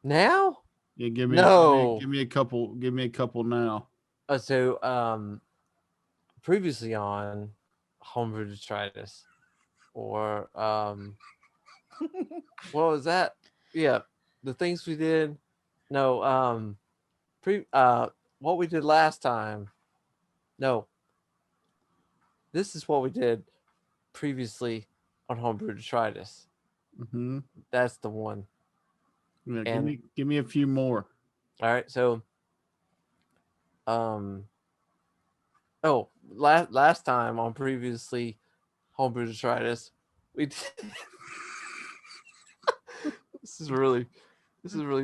Now? Yeah, give me No. give me a couple. Give me a couple now. Previously on HomeBrew Detritus, or what was that? Yeah, the things we did. No, what we did last time. No, this is what we did previously on HomeBrew Detritus. Mm-hmm. That's the one. Yeah, And give me a few more. all right, so um, oh, last time on previously HomeBrew Detritus, we did. This is really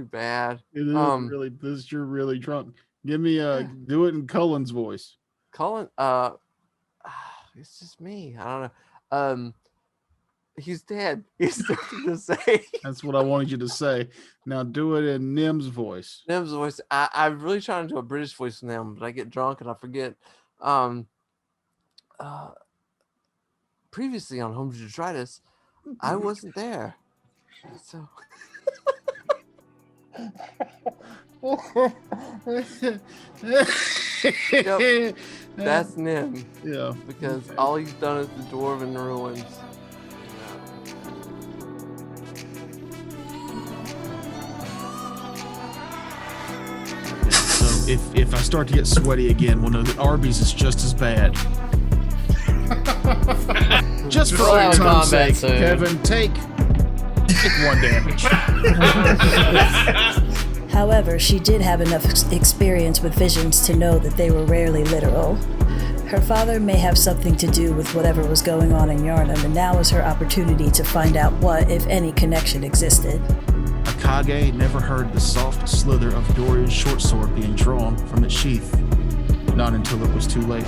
bad. It is really this. You're really drunk. Give me do it in Cullen's voice. Colin, it's just me. I don't know. He's dead. He's nothing to say. That's what I wanted you to say. Now do it in Nim's voice. Nim's voice. I'm really trying to do a British voice from Nim, but I get drunk and I forget. Uh, Previously on Home Detritus, I wasn't there. So yep, that's Nim. Yeah. Because all he's done is the Dwarven ruins. So if I start to get sweaty again, we'll know that Arby's is just as bad. Just for old time's sake, Kevin, take 1 damage. However, she did have enough experience with visions to know that they were rarely literal. Her father may have something to do with whatever was going on in Yarnum, and now is her opportunity to find out what, if any, connection existed. Akage never heard the soft slither of Dorian's short sword being drawn from its sheath. Not until it was too late.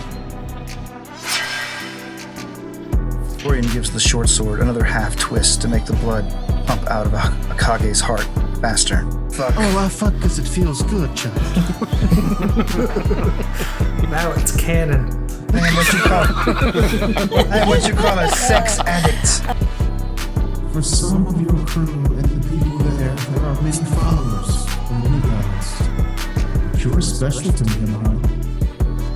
Dorian gives the short sword another half twist to make the blood pump out of Akage's heart faster. Fuck. Oh, I fuck because it feels good, child. Now it's canon. I am what you call a sex addict. For some of your crew and the people there are many followers and many gods. You're special to me, Amon.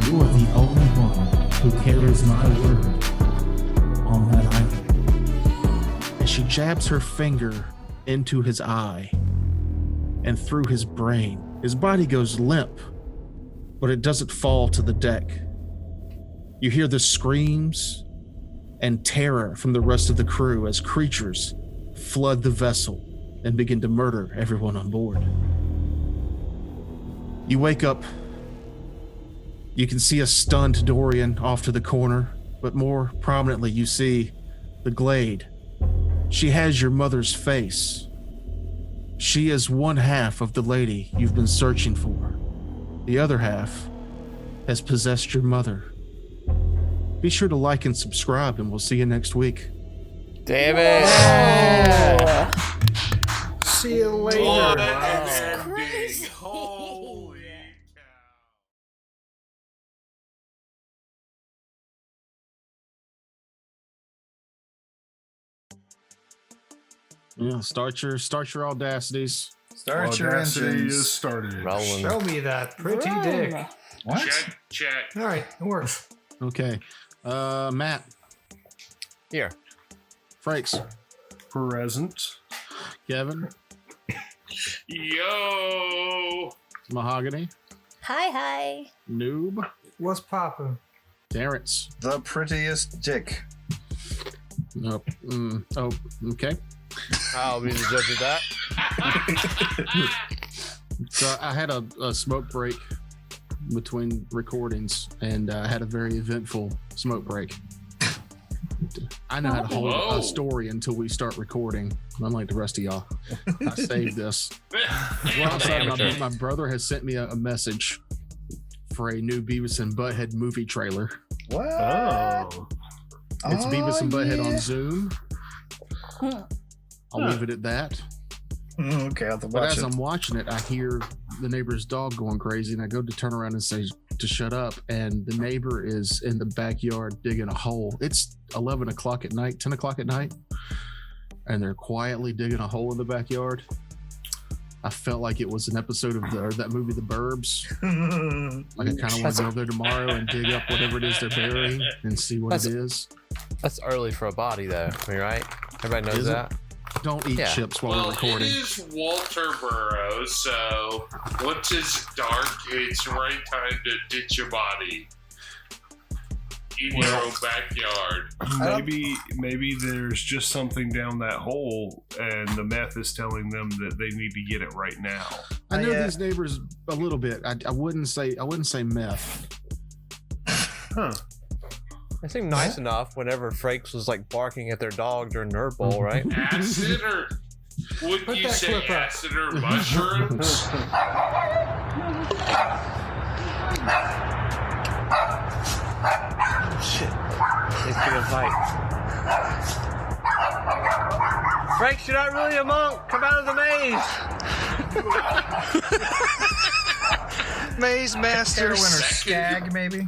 You are the only one who carries my word on that island. And she jabs her finger into his eye and through his brain. His body goes limp, but it doesn't fall to the deck. You hear the screams and terror from the rest of the crew as creatures flood the vessel and begin to murder everyone on board. You wake up. You can see a stunned Dorian off to the corner, but more prominently you see the Glade. She has your mother's face. She is one half of the lady you've been searching for. The other half has possessed your mother. Be sure to like and subscribe, and we'll see you next week. Damn it! Oh. See you later. Oh, Wow. that's crazy. Holy Yeah, start your audacities. Start your Audacity engines. is started. Rolling. Show me that pretty dick. What? Check. All right, it works. Okay. Matt. Here. Frakes. Present. Kevin. Yo. Mahogany. Hi. Noob. What's poppin'? Terrence. The prettiest dick. Oh, okay. I'll be the judge of that. So I had a smoke break between recordings, and I had a very eventful smoke break. I know how to hold a story until we start recording, unlike the rest of y'all. I saved this. My brother has sent me a message for a new Beavis and Butthead movie trailer. What? Oh. It's Beavis and Butthead on Zoom. I'll leave it at that. Okay, I'll have to But watch as it. I'm watching it, I hear the neighbor's dog going crazy, and I go to turn around and say to shut up, and the neighbor is in the backyard digging a hole. It's 11 o'clock at night, 10 o'clock at night, and they're quietly digging a hole in the backyard. I felt like it was an episode of that movie, The Burbs. Like I kind of want to go there tomorrow and dig up whatever it is they're burying and see what it is. That's early for a body, though. Am I right? Everybody knows Is it? that. Don't eat chips while we're Well, it recording. is Walter Burroughs, so once it's dark, it's the right time to ditch your body in your own backyard. Maybe there's just something down that hole, and the meth is telling them that they need to get it right now. I know these neighbors a little bit. I wouldn't say meth. Huh. It seemed nice enough whenever Frakes was like barking at their dog during Nerd Bowl, right? Acid, or would Put you that say clip up. acid or mushrooms? Shit. They took a fight. Frakes, you're not really a monk. Come out of the maze. Maze Master, Heroin or Skag, maybe?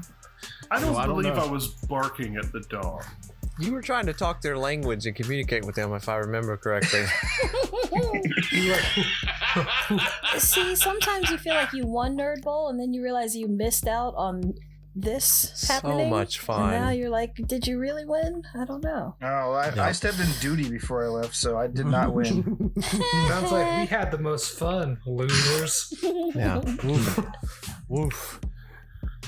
I don't I don't believe know. I was barking at the dog. You were trying to talk their language and communicate with them, if I remember correctly. See, sometimes you feel like you won Nerd Bowl and then you realize you missed out on this happening. much fun. And now you're like, did you really win? I don't know. Oh, I stepped in duty before I left, so I did not win. Sounds like we had the most fun, losers. Yeah. Woof. Woof.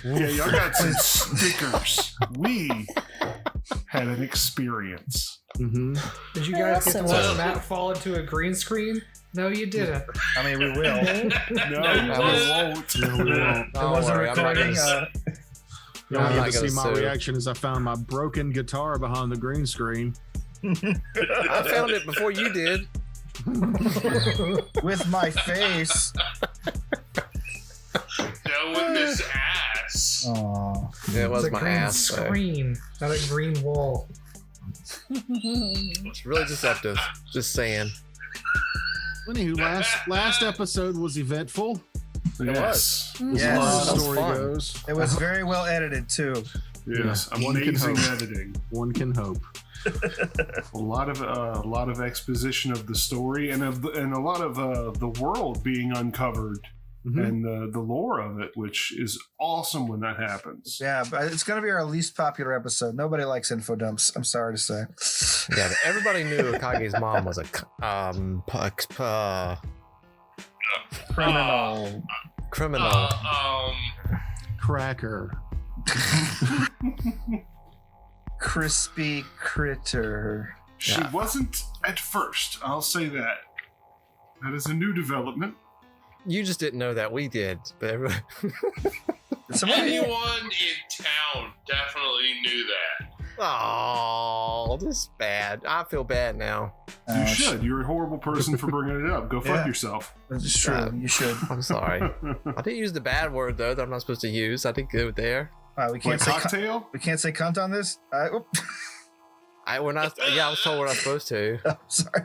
Yeah, y'all got some stickers. We had an experience. Mm-hmm. Did you guys get to Awesome. watch Matt fall into a green screen? No, you didn't. I mean, we will. No, we won't. No, we won't. It wasn't recording. You I'm don't not get to see gonna my sue. reaction as I found my broken guitar behind the green screen. I found it before you did. With my face. No, with this ass. Oh. Yeah, it was It's a my green ass. though. screen, not a green wall. It's really deceptive. Just saying. Anywho, last episode was eventful. Yes. As Yes. far as That the was story fun. goes. It was very well edited, too. Yes. Yeah, one can Amazing hope. editing. One can hope. A lot of exposition of the story and a lot of the world being uncovered Mhm. and the lore of it, which is awesome when that happens. Yeah, but it's going to be our least popular episode. Nobody likes info dumps, I'm sorry to say. Yeah, but everybody knew Akage's mom was a Criminal. criminal. Cracker. Crispy critter. She wasn't at first, I'll say that. That is a new development. You just didn't know that we did, but everybody. Anyone in town definitely knew that. Oh, this is bad. I feel bad now. You should. You're a horrible person for bringing it up. Go fuck Yeah. yourself. That's true. You should. I'm sorry. I didn't use the bad word though that I'm not supposed to use. I did good there. We Like can't say cocktail? we can't say cunt on this. Oop. We're not. Yeah, I was told we're not supposed to. I'm sorry.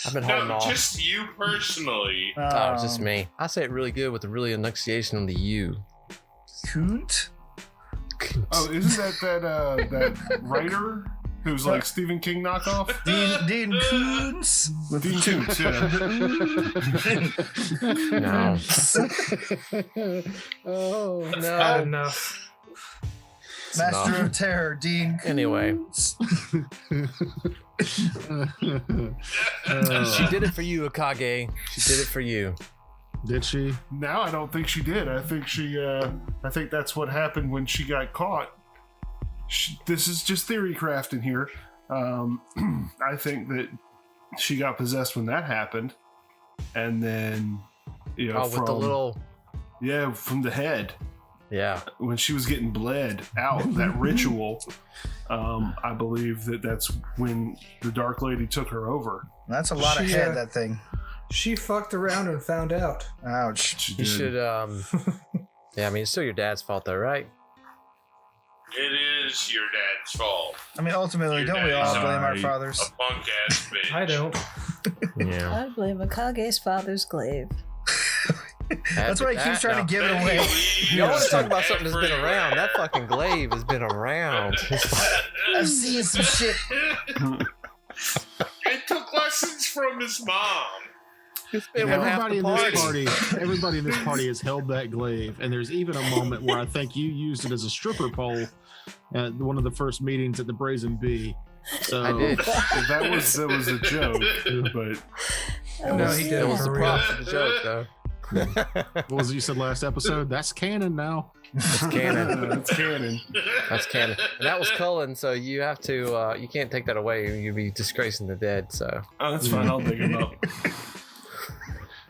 I've been holding No, off. just you personally. Oh, it's just me. I say it really good with the really enunciation on the U. Coont? Oh, isn't that writer who's like Stephen King knockoff? Dean Koontz? Dean Koontz, yeah. No. Oh Not no. enough. Master enough. of Terror, Dean Koontz. Anyway. She did it for you, Akage. She did it for you. Did she? Now I don't think she did. I think I think that's what happened when she got caught. This is just theory crafting here. I think that she got possessed when that happened, and then With the little. from the head Yeah. when she was getting bled out that ritual. I believe that's when the Dark Lady took her over. That's a lot of She, head, that thing. She fucked around and found out. Ouch. She You did. should. Yeah, I mean, it's still your dad's fault, though, right? It is your dad's fault. I mean, ultimately, Your don't we all dad's blame our right. fathers? A punk ass bitch. I don't. Yeah. I blame Akage's father's glaive. That's why he keeps trying to give it away. Y'all want to talk about something that's been around? That fucking glaive has been around. I've seen some shit. It took lessons from his mom. spent one half Everybody the in this party. party, everybody in this party has held that glaive, and there's even a moment where I think you used it as a stripper pole at one of the first meetings at the Brazen Bee. So I did. that was a joke, but No, he did It was the for prop real. for the joke, though. what was it you said last episode? That's canon now. It's canon. it's canon. That's canon. And that was Cullen, so you have to. You can't take that away. You'd be disgracing the dead. So. Oh, that's fine. I'll dig him up.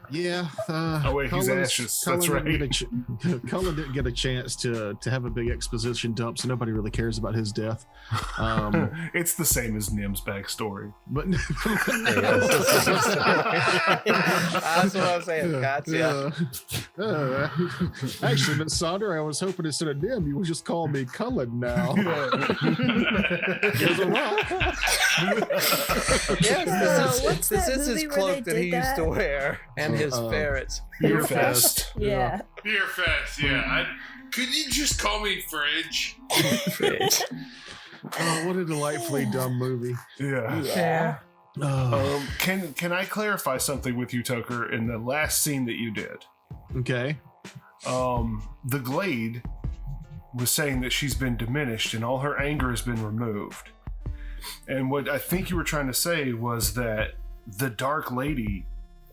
Yeah. Oh wait, he's ashes. That's right. Cullen didn't get a chance to have a big exposition dump, so nobody really cares about his death. It's the same as Nim's backstory. But That's what I'm saying. Gotcha. Actually, Miss Sonder, I was hoping instead of Nim, you would just call me Cullen now. Yes, what's this that is his movie where cloak they that he did used to that? wear, and his ferrets. Beer Fest. Yeah. Beer Fest, yeah. Could you just call me Fridge? Oh, what a delightfully dumb movie. Yeah. Yeah. Oh, Can I clarify something with you, Tucker? In the last scene that you did, okay. the Glade was saying that she's been diminished and all her anger has been removed. And what I think you were trying to say was that the Dark Lady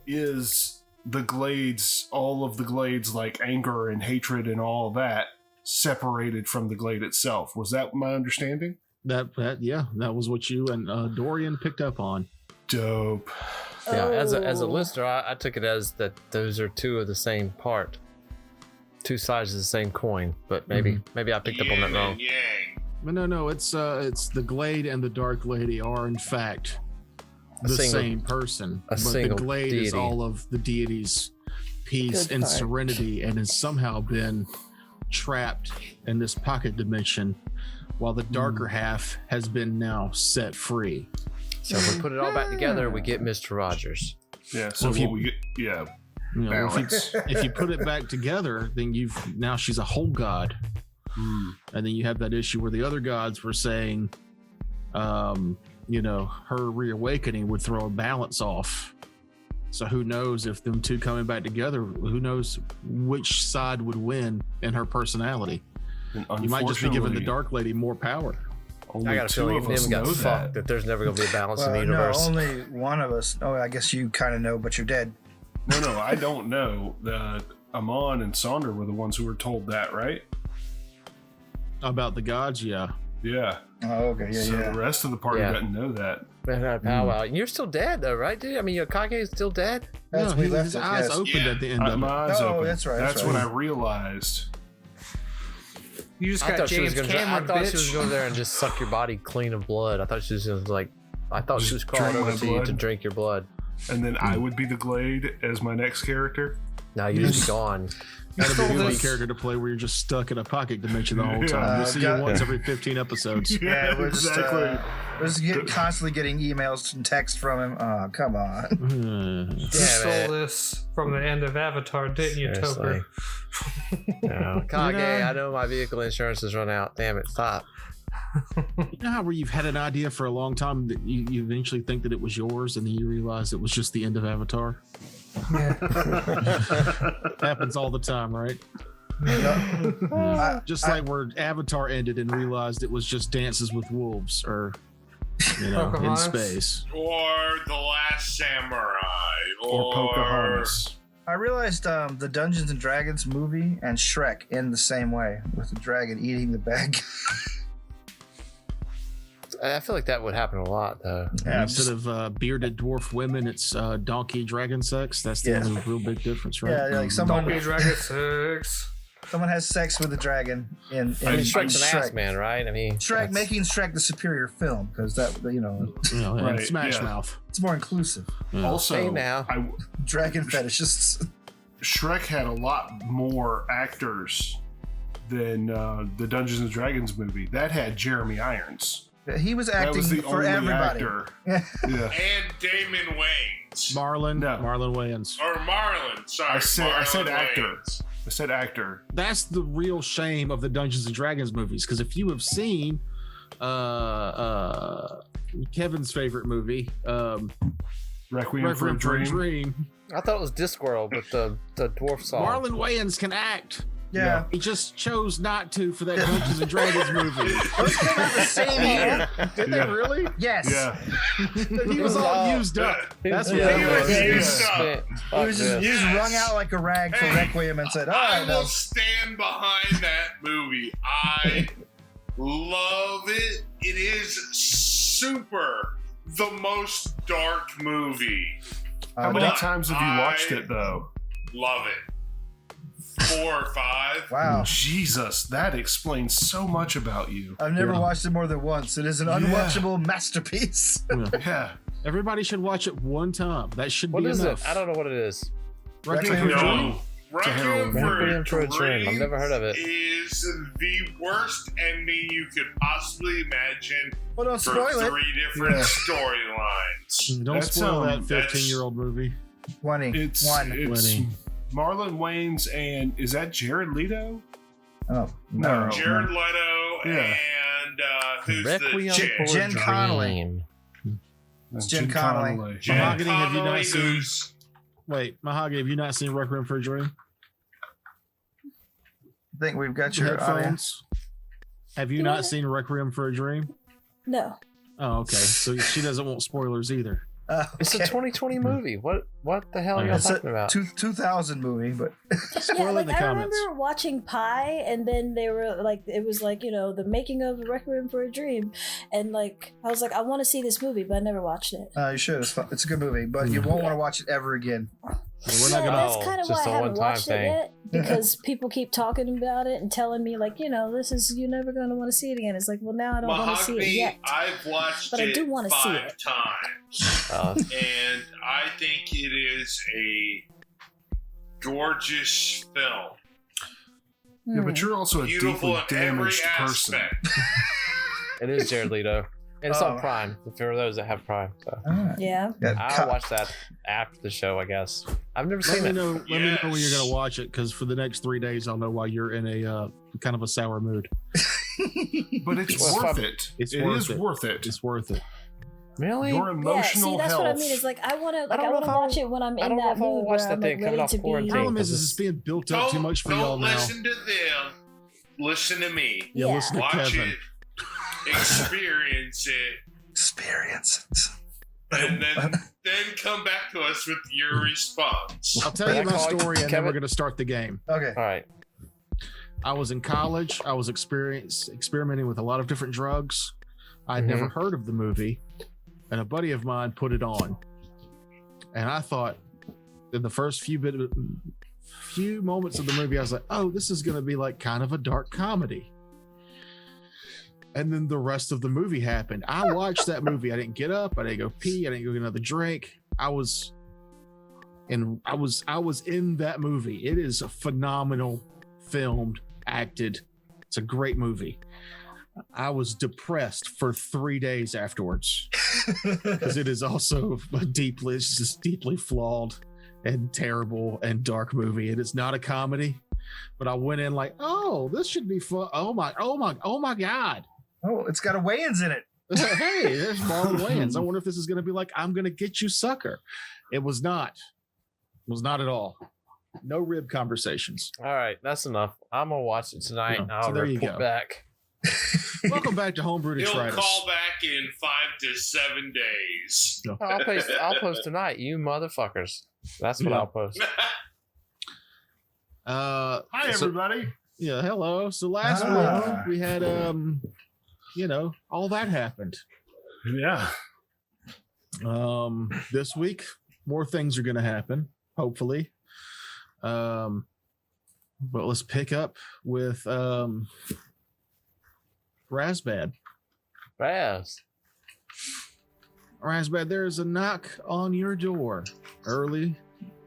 is the Glade's, all of the Glade's like anger and hatred and all that separated from the Glade itself. Was that my understanding? That was what you and Dorian picked up on. Dope. Yeah, as a Oh. listener, I took it as that those are two of the same part, two sides of the same coin. But maybe I picked up on that Yin wrong. and yang. But no, it's the Glade and the Dark Lady are in fact A the single- same person. a But the single Glade is deity. all of the deity's peace Good and part. serenity, and has somehow been trapped in this pocket dimension, while the darker half has been now set free. So if we put it all back together, we get Mr. Rogers. Yeah. So Well, if you- what we get, yeah. You know, Balance. if you put it back together, then now she's a whole god. And then you have that issue where the other gods were saying, her reawakening would throw a balance off. So who knows if them two coming back together, who knows which side would win in her personality. And You might just be giving the unfortunately, Dark Lady more power. only I got a two feeling of if us Nim got know fucked, that there's never going to be a balance in the universe. No, only one of us. Oh, I guess you kind of know, but you're dead. No, I don't know. Amon and Sonder were the ones who were told that, right? About the gods, yeah. Yeah. Oh, okay, yeah, So yeah. the rest of the party Yeah. doesn't know that. Man, that powwow. You're still dead, though, right, dude? I mean, Kage is still dead. That's No, we left his it, eyes yes. opened Yeah. at the end of My it. eyes Oh, open. that's right, that's That's when right. I realized. You just I got thought she was James going to. I Cameron, thought she was bitch. going there and just suck your body clean of blood. I thought she was going to I thought she was Just crawling drink over my to you to blood? drink your blood. And then I would be the Glade as my next character. Now you'd just be gone. That'd be a stole good this. character to play where you're just stuck in a pocket dimension the whole Yeah. time. You'll see you got- once every 15 episodes. Yeah, we're just, exactly. constantly getting emails and texts from him. Oh, come on. Hmm. You Damn stole it. this from the end of Avatar, didn't you, Seriously. Toker? No. Kage, You know- I know my vehicle insurance has run out. Damn it, stop. You know how where you've had an idea for a long time that you eventually think that it was yours and then you realize it was just the end of Avatar? Yeah. Happens all the time, right? Just like where Avatar ended and realized it was just Dances with Wolves or, in Pocahontas? space. Or The Last Samurai. Or Pocahontas. I realized the Dungeons and Dragons movie and Shrek end the same way, with the dragon eating the bag. I feel like that would happen a lot, though. Yeah, Instead of bearded dwarf women, it's donkey dragon sex. That's the Yeah. only real big difference, right? Yeah, like someone Donkey Dragon 6. someone has sex with the dragon in I mean, in Shrek's an ass Shrek. man, right? I mean, Shrek that's- making Shrek the superior film because that And Right, Smash yeah. Mouth. it's more inclusive. Yeah. Also, Hey, now. Dragon fetishists. Shrek had a lot more actors than the Dungeons and Dragons movie. That had Jeremy Irons. He was That acting was the for only everybody. actor. Yeah. Yeah. And Damon Wayans. Marlon No. Wayans. Or Marlon. Sorry. I said Marlon actor. Wayans. I said actor. That's the real shame of the Dungeons and Dragons movies, because if you have seen Kevin's favorite movie, Requiem for a Dream. I thought it was Discworld with the dwarf song. Marlon Wayans can act. Yeah. He just chose not to for that Dungeons and Dragons movie. Those came out the same year. Did they really? Yes. Yeah. He was all used up. That's what Yeah, he was. he was used up. He was just wrung out like a rag for Requiem and said, "All I right, will now." stand behind that movie. I love it. It is super the most dark movie. How many But times have you watched I it, though? Love it. 4 or 5. Wow. Jesus, that explains so much about you. I've never watched it more than once. It is an unwatchable masterpiece. Yeah. Everybody should watch it one time. That should What be is enough. it? I don't know what it is. Requiem for a Dream? No. Requiem Requiem for a Dream. I've never heard of it. Is the worst ending you could possibly imagine Well, don't for spoil it. 3 different Yeah. storylines. Don't That's, spoil that that's- 15-year-old movie. 20. It's One. Marlon Wayans and is that Jared Leto? Oh, No. Jared Leto Yeah. and who's Requiem the chick? for a Jen Connolly. Dream. It's Jen Connolly. Jen Mahogany, have you not Connolly, seen- who's Wait, Mahogany, have you not seen Requiem for a Dream? I think we've got Your your audio. headphones? Have you not seen Requiem for a Dream? No. Oh, okay. So she doesn't want spoilers either. It's a 2020 movie. What the hell are you It's talking about? 2000 movie, but Spoil in like the I comments. remember watching Pi, and then they were like, it was like, the making of Requiem for a Dream, and like I was like, I want to see this movie, but I never watched it. you should. It's fun. It's a good movie, but you won't want to watch it ever again. We're not Yeah, gonna. that's kind of why just I a haven't one-time watched thing. it yet, because people keep talking about it and telling me like, you're never going to want to see it again. It's like, well, now I don't want to see it Mahogany. yet. I've watched But I it do wanna see 5 it. times, and I think it is a gorgeous film. Yeah, but you're also a Beautiful deeply in every damaged person. aspect. It is Jared Leto. And it's Oh. on Prime, for those that have Prime. So Yeah. I'll watch that after the show, I guess. I've never Let seen me it. know. Let me know when you're Yes. gonna watch it, because for the next 3 days, I'll know why you're in a kind of a sour mood. But it's Well, worth if it. It's It worth is it. worth it. It's worth it. Really? Your Yeah, emotional see, that's health. what I mean. It's like I want to, I don't know if I watch it when I'm I in don't know that if I'll mood watch where that I'm thing like coming ready off to be. quarantine. Problem is, because it's being built up too much for y'all Don't now. listen to them. Listen to me. Yeah, Yeah. listen to Watch Kevin. it. Experience it. Experience. And then come back to us with your response. I'll tell you Can I my call story, and then Kevin? we're gonna start the game. Okay. All right. I was in college. I was experimenting with a lot of different drugs. I'd never heard of the movie, and a buddy of mine put it on. And I thought, in the first few moments of the movie, I was like, "Oh, this is going to be like kind of a dark comedy." And then the rest of the movie happened. I watched that movie. I didn't get up. I didn't go pee. I didn't go get another drink. I was in that movie. It is a phenomenal, filmed, acted. It's a great movie. I was depressed for 3 days afterwards because it is also it's just deeply flawed and terrible and dark movie. It is not a comedy, but I went in like, oh, this should be fun. Oh my God. Oh, it's got a Wayans in it. Hey, there's Marlon Wayans. I wonder if this is going to be like, I'm going to get you, sucker. It was not. It was not at all. No rib conversations. All right. That's enough. I'm going to watch it tonight. Yeah, And I'll so there you report go. back. Welcome back to HomeBrew He'll Detritus. call back in 5 to 7 days. Oh, I'll post tonight, you motherfuckers. That's what Yeah. I'll post. Hi, so- everybody. Yeah, hello. So last Ah. week we had all that happened. Yeah. This week more things are going to happen, hopefully. But let's pick up with Razbad. Raz. Razbad, there's a knock on your door early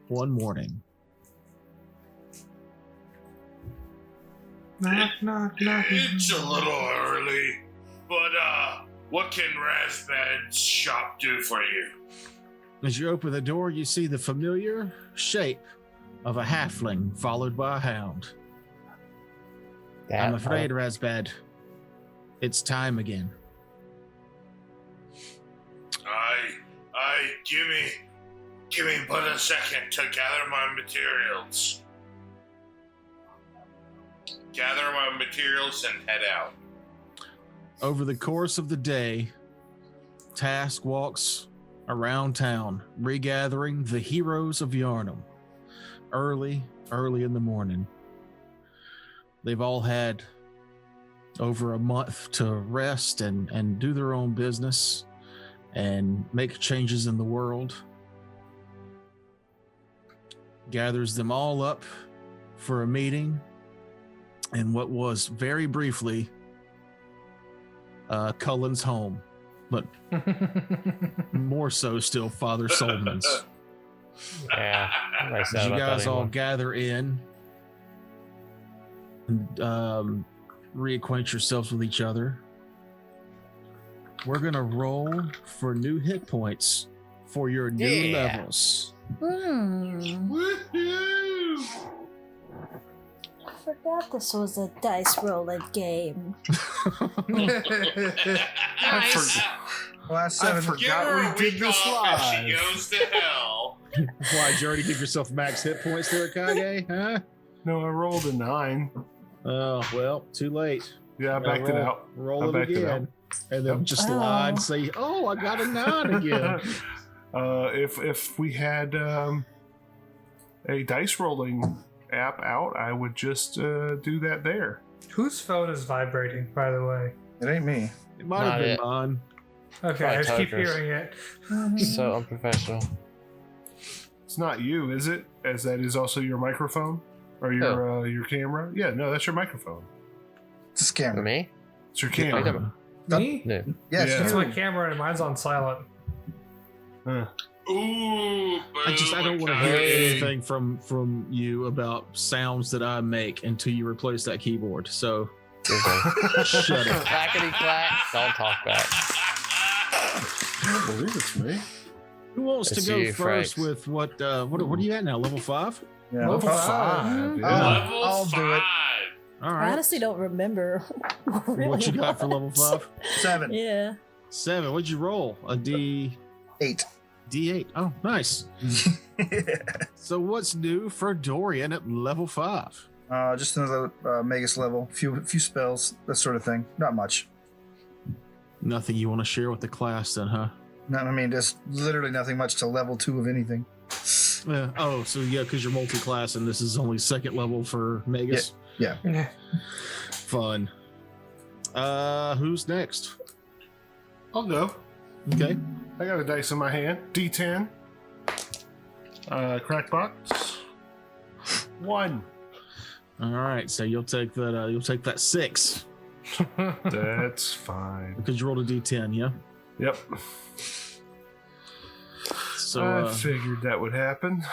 one morning. Knock, knock, knock. It's a little early, but what can Razbad's shop do for you? As you open the door, you see the familiar shape of a halfling followed by a hound. I'm afraid, Razbad, it's time again. I Give me but a second to gather my materials. Gather my materials and head out. Over the course of the day, Task walks around town, regathering the heroes of Yarnum. Early in the morning. They've all had over a month to rest and do their own business and make changes in the world. Gathers them all up for a meeting in what was very briefly Cullen's home, but more so still Father Solomon's. Yeah. As you guys all gather in and reacquaint yourselves with each other, we're gonna roll for new hit points for your new levels. Woohoo! I forgot this was a dice rolling game. Nice. Last I 7. forgot Give her a we did week this off if she live. goes to hell. Why, did you already give yourself max hit points there, Kage? Huh? No, I rolled a 9. Oh, well, too late. Yeah, I backed it out. Roll I it backed it out. again. And then just lie and say, oh, I got a 9 again. If we had a dice rolling app out, I would just do that there. Whose phone is vibrating, by the way? It ain't me. It might have Not been it. mine. Okay, I just keep Tucker's. hearing it. So unprofessional. It's not you, is it? As that is also your microphone or your camera. Yeah, no, that's your microphone. It's a For scammer. me? It's your Wait, camera. Me? No. Yes, Yeah. It's you. my camera and mine's on silent. Huh. Ooh, I don't want to hear Hey. anything from you about sounds that I make until you replace that keyboard. So shut it. Clackety clack. Don't talk back. I don't believe it's me. Who wants It's to go you, first Franks. with what are you at now? Level 5? Yeah, Level I'll- 5. Yeah. Level I'll do it. 5. All I right. honestly don't remember really What you got for level 5? 7. Yeah. 7. What'd you roll? A 8. D8. Oh, nice. So what's new for Dorian at level 5? Just another Magus level. Few spells, that sort of thing. Not much. Nothing you want to share with the class then, huh? No, I mean, there's literally nothing much to level 2 of anything. Yeah. Oh, so yeah, because you're multi-class and this is only 2nd level for Magus. Yeah. Fun. Who's next? I'll go. Okay. I got a dice in my hand. D10. Crack box. 1. All right. So you'll take that. You'll take that 6 That's fine. because you rolled a D10. Yeah. Yep. So I figured that would happen.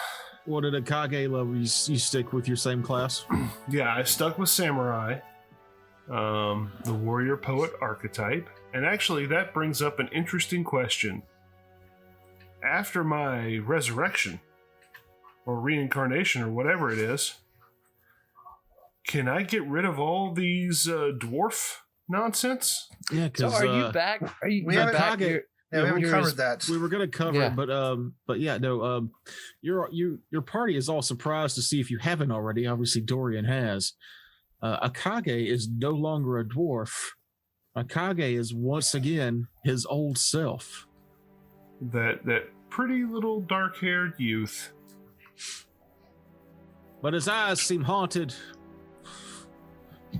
what did a Kage level? You stick with your same class? Yeah, I stuck with samurai, the warrior poet archetype, and actually that brings up an interesting question. After my resurrection, or reincarnation, or whatever it is, can I get rid of all these dwarf nonsense? Yeah. So Because are you back? Are you We you're haven't- back? Kage- You're- Yeah, we haven't we covered that. We were gonna cover Yeah. it, but yeah, no. Your party is all surprised to see if you haven't already. Obviously, Dorian has. Akage is no longer a dwarf. Akage is once again his old self. That pretty little dark-haired youth. But his eyes seem haunted. I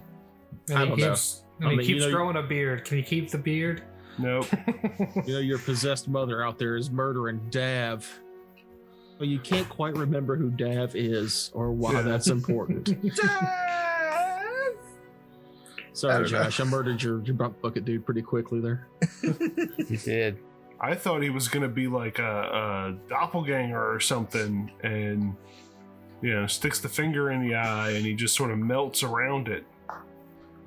And don't he know. keeps, I mean, keeps growing a beard. Can you keep the beard? Nope. You know, your possessed mother out there is murdering Dav. But you can't quite remember who Dav is or why that's important. Sorry, I don't know. Josh. I murdered your bump bucket dude pretty quickly there. You did. I thought he was going to be like a doppelganger or something, and sticks the finger in the eye, and he just sort of melts around it.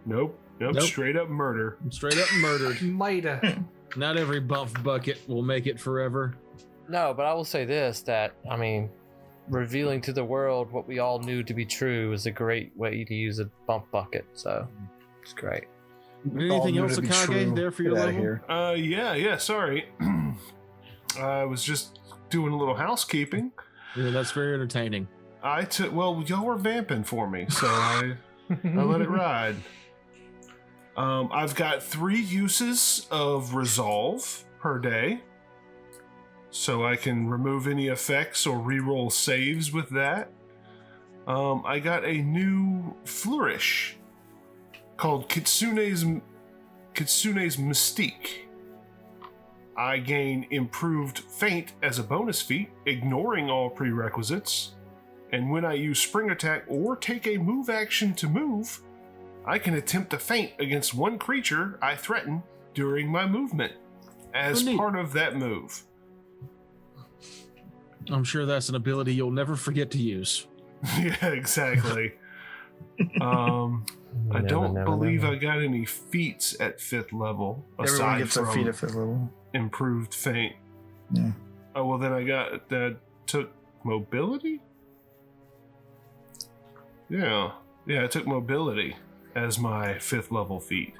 Nope. Nope. Straight up murder. I'm straight up murdered. Mida. Not every bump bucket will make it forever. No, but I will say this: that I mean, revealing to the world what we all knew to be true is a great way to use a bump bucket. So it's great. Anything knew else, to be true. Akage, there for your Get outta level? here. Yeah, sorry. I was just doing a little housekeeping. Yeah, that's very entertaining. Y'all were vamping for me, so I let it ride. I've got 3 uses of resolve per day, so I can remove any effects or reroll saves with that. I got a new flourish called Kitsune's Mystique. I gain improved feint as a bonus feat, ignoring all prerequisites. And when I use spring attack or take a move action to move, I can attempt a feint against one creature I threaten during my movement as part of that move. I'm sure that's an ability you'll never forget to use. Yeah, exactly. I don't believe I got any feats at 5th level Everyone aside gets a from feat at 5th level. improved feint. Yeah. Oh, well, then I got that took mobility? Yeah, I took mobility as my 5th level feat.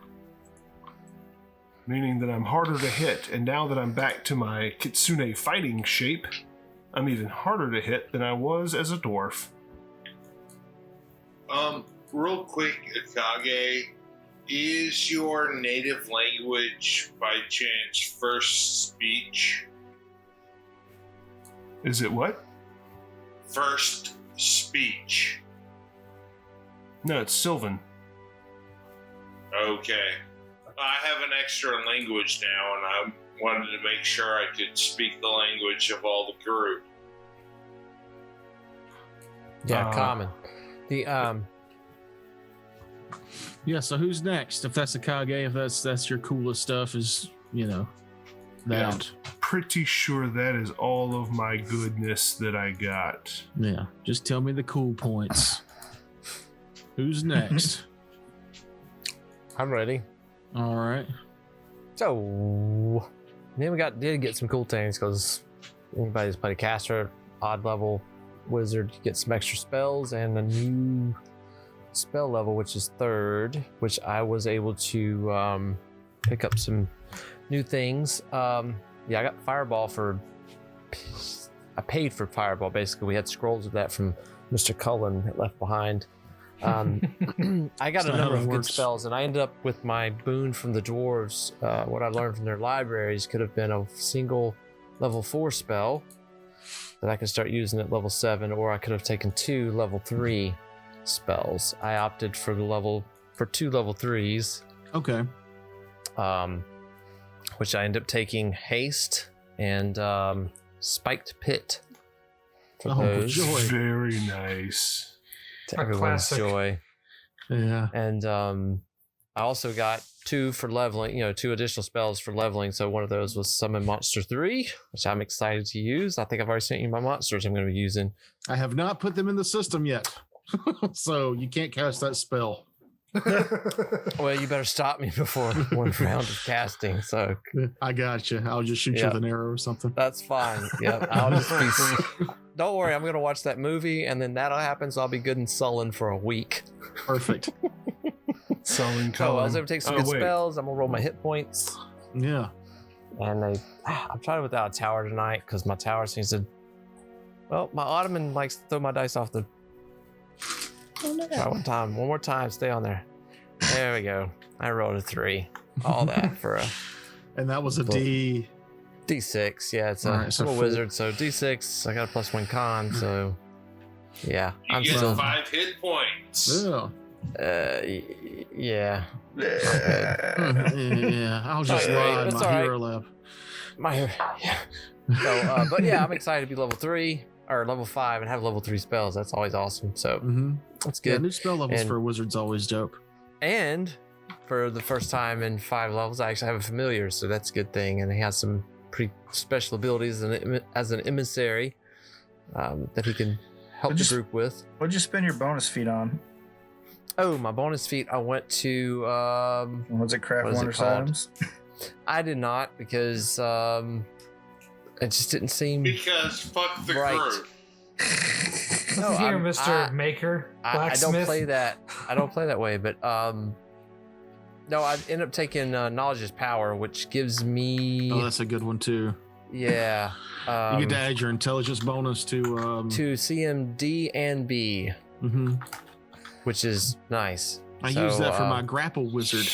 Meaning that I'm harder to hit, and now that I'm back to my Kitsune fighting shape, I'm even harder to hit than I was as a dwarf. Real quick, Akage, is your native language by chance first speech? Is it what? First speech. No, it's Sylvan. Okay. I have an extra language now, and I wanted to make sure I could speak the language of all the group. Yeah, common. The Yeah, so who's next? If that's Akage, if that's your coolest stuff, is that. Yeah, I'm pretty sure that is all of my goodness that I got. Yeah, just tell me the cool points. Who's next? I'm ready. All right. So then we did get some cool things because anybody who's played a caster, odd level wizard, you get some extra spells and a new spell level, which is 3rd, which I was able to pick up some new things. I got Fireball I paid for Fireball, basically. We had scrolls of that from Mr. Cullen that left behind. I got a number of good spells, and I ended up with my boon from the dwarves. What I learned from their libraries could have been a single level 4 spell that I could start using at level 7, or I could have taken 2 level 3 spells. I opted for 2 level 3s. Okay. Which I ended up taking Haste and Spiked Pit. For those. Joy. Very nice. To everyone's classic. joy. Yeah. And I also got 2 for leveling, 2 additional spells for leveling. So one of those was Summon Monster 3, which I'm excited to use. I think I've already sent you my monsters I'm going to be using. I have not put them in the system yet. So you can't cast that spell. Well, you better stop me before one round of casting. So I got you. I'll just shoot you with an arrow or something. that's fine. Yep. I'll just be. Don't worry. I'm going to watch that movie, and then that'll happen. So I'll be good and sullen for a week. Perfect. Sullen So I Cullen. was able to take some good spells. I'm going to roll my hit points. Yeah. And I'm trying without a tower tonight because my tower seems to. Well, my Ottoman likes to throw my dice off the. Try one more time, stay on there. There we go. I rolled a 3. All that for a And that was a D6. Yeah, it's Alright, so I'm a 4. wizard, so D6. I got a +1 con, so yeah. You get 5 hit points. Yeah. Yeah. Yeah. I'll just ride my hero lab. Yeah. So, but yeah, I'm excited to be level 3 or level 5 and have level 3 spells. That's always awesome. So that's Yeah, good. new spell levels And- for wizards always dope. And for the first time in 5 levels, I actually have a familiar, so that's a good thing. And he has some pretty special abilities as an emissary that he can help the group with. What'd you spend your bonus feat on? Oh, my bonus feat, I went to... Was it craft what is it wonders called? items? I did not, because it just didn't seem Because fuck the right. group. No, Here, I'm- Mr. Maker, I blacksmith. don't play that. I don't play that way, but no, I ended up taking Knowledge is Power, which gives me... Oh, that's a good one too. Yeah. You get to add your intelligence bonus to CMD and B, which is nice. I use that for my grapple wizard.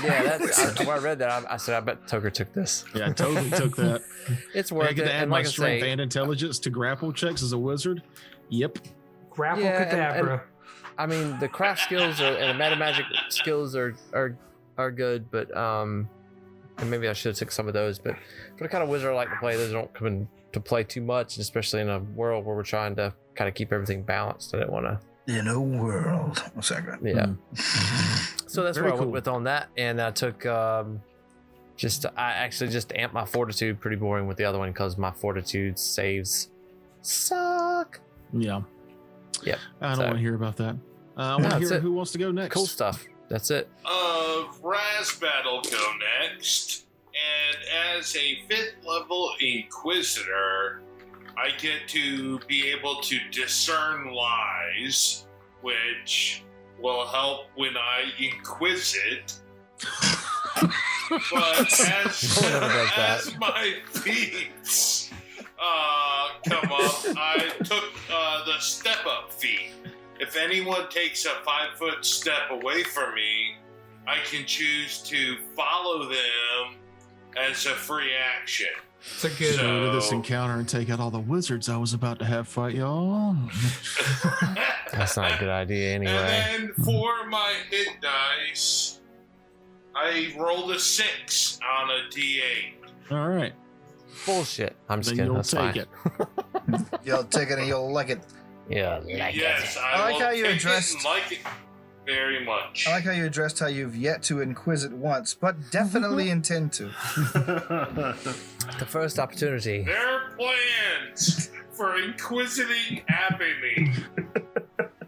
Yeah, when I read that, I said, I bet Toker took this. Yeah, I totally took that. It's worth I get it. to add And my like I strength say, and intelligence to grapple checks as a wizard. Yep. Grapple Yeah, cadabra. I mean, the craft skills and the meta magic skills are good, but and maybe I should have took some of those. But for the kind of wizard I like to play, those don't come into play too much, especially in a world where we're trying to kind of keep everything balanced. I didn't want to. In a world. Oh, sorry. Yeah. So that's Very what I went cool. with on that, and I took I actually just amped my fortitude. Pretty boring with the other one because my fortitude saves suck. Yeah. Yep. I don't want to hear about that. I want to that's hear it. who wants to go next. Cool stuff. That's it. Razbat will go next. And as a 5th level Inquisitor, I get to be able to discern lies, which will help when I inquisit. But as my feats come up, I took the step up feat. If anyone takes a 5-foot step away from me, I can choose to follow them as a free action. It's a good. Go to this encounter and take out all the wizards I was about to have fight y'all. That's not a good idea anyway. And then for my hit dice, I rolled a 6 on a D8. All right. Bullshit. I'm just Then kidding. you'll That's take fine. it. You'll take it and you'll like it. Yeah. Yes, I like will how you take it addressed- and like it very much. I like how you addressed how you've yet to inquisit once, but definitely intend to. The first opportunity. There are plans for inquisiting happening.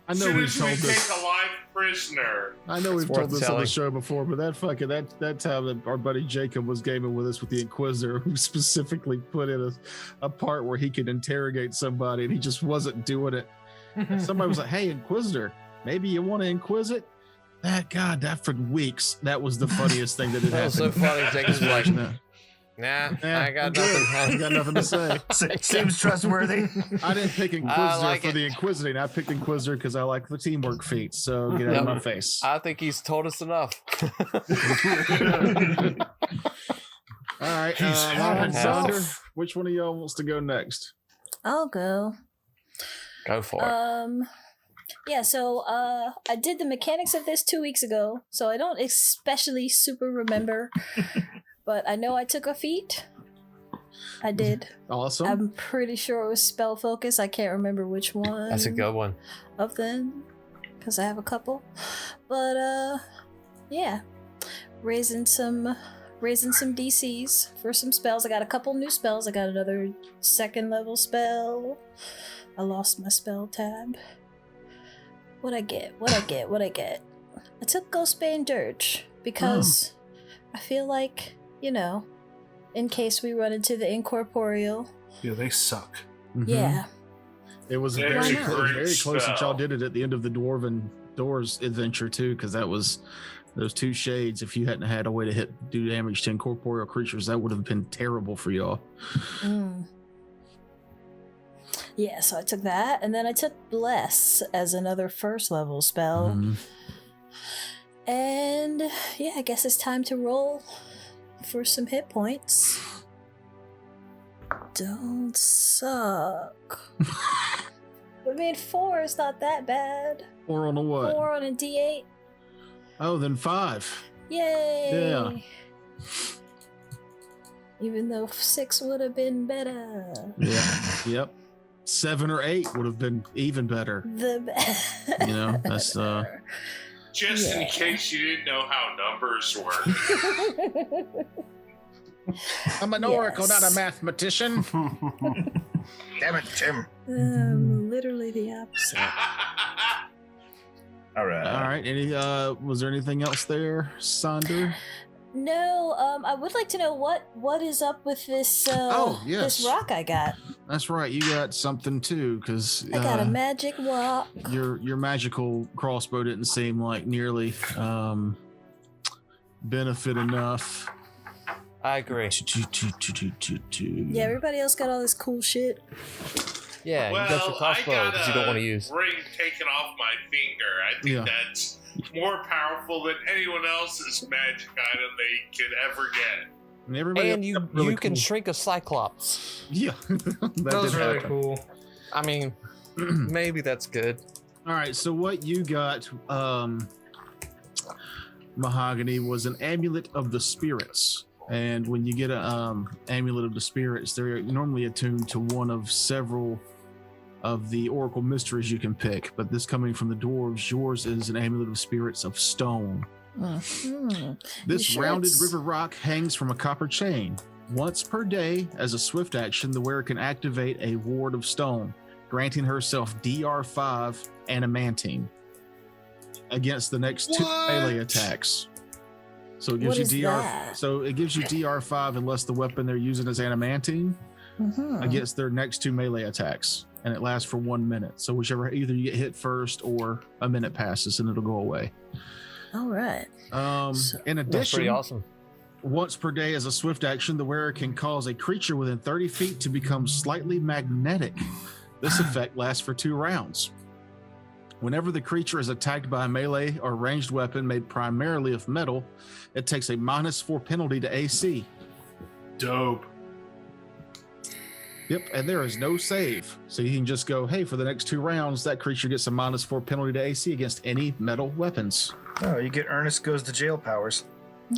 I know Soon we've as we told take this. a live prisoner. I know we've It's worth told this on telling. the show before, but that time that our buddy Jacob was gaming with us with the Inquisitor, who specifically put in a part where he could interrogate somebody, and he just wasn't doing it. Somebody was like, "Hey, Inquisitor, maybe you want to inquisit?" That for weeks, that was the funniest thing that had That was happened. so funny. Jacob's like, No. nah, Yeah, I got I'm good. I nothing. got nothing to say. Seems trustworthy. I didn't pick Inquisitor like for it. the Inquisiting. I picked Inquisitor because I like the teamwork feats. So get out of my face. I think he's told us enough. All right, He's Lauren and had enough. Sonder, which one of y'all wants to go next? I'll go. Go for it. Yeah, so I did the mechanics of this 2 weeks ago, so I don't especially super remember, but I know I took a feat. I did. Awesome. I'm pretty sure it was spell focus. I can't remember which one. That's a good one. Of them, because I have a couple. But yeah, raising some DCs for some spells. I got a couple new spells. I got another 2nd level spell. I lost my spell tab. What I get? I took Ghostbane Dirge because I feel like, in case we run into the incorporeal. Yeah, they suck. Mhm. Yeah. It was That's very, a close, great very close that y'all spell. did it at the end of the Dwarven Doors adventure too, because that was those 2 shades. If you hadn't had a way to do damage to incorporeal creatures, that would have been terrible for y'all. Mm. Yeah, so I took that, and then I took Bless as another 1st level spell. Mhm. And yeah, I guess it's time to roll for some hit points. Don't suck. I mean, 4 is not that bad. 4 on a what? 4 on a D8. Oh, then 5. Yay! Yeah. Even though 6 would have been better. Yeah. Yep. 7 or 8 would have been even better. The best. That's Just in Yeah. case you didn't know how numbers work. I'm an oracle, not a mathematician. Damn it, Tim. Literally the opposite. All right. All right. Was there anything else there, Sonder? No, I would like to know what is up with this yes. this rock I got. That's right. You got something too, because I got a magic rock. your magical crossbow didn't seem like nearly benefit enough I agree. Yeah, everybody else got all this cool shit. Yeah, you got your Well, I crossbow got that you don't want to use. ring taken off my finger. I think that's more powerful than anyone else's magic item they could ever get. And everybody And else got really you can cool. shrink a cyclops. Yeah, That was really cool. I mean, maybe that's good. All right, so what you got, Mahogany, was an amulet of the spirits. And when you get a amulet of the spirits, they're normally attuned to one of several of the oracle mysteries you can pick. But this coming from the dwarves, yours is an amulet of spirits of stone. This rounded river rock hangs from a copper chain. Once per day, as a swift action, the wearer can activate a ward of stone, granting herself DR5 adamantine against the next 2 melee attacks. So it gives you it gives you DR5 unless the weapon they're using is adamantine against their next 2 melee attacks, and it lasts for 1 minute. So whichever, either you get hit first or a minute passes and it'll go away. All right. In That's addition, pretty awesome. once per day as a swift action, the wearer can cause a creature within 30 feet to become slightly magnetic. This effect lasts for 2 rounds. Whenever the creature is attacked by a melee or ranged weapon made primarily of metal, it takes a -4 penalty to AC. Dope. Yep, and there is no save. So you can just go, hey, for the next 2 rounds, that creature gets a -4 penalty to AC against any metal weapons. Oh, you get Ernest goes to jail powers.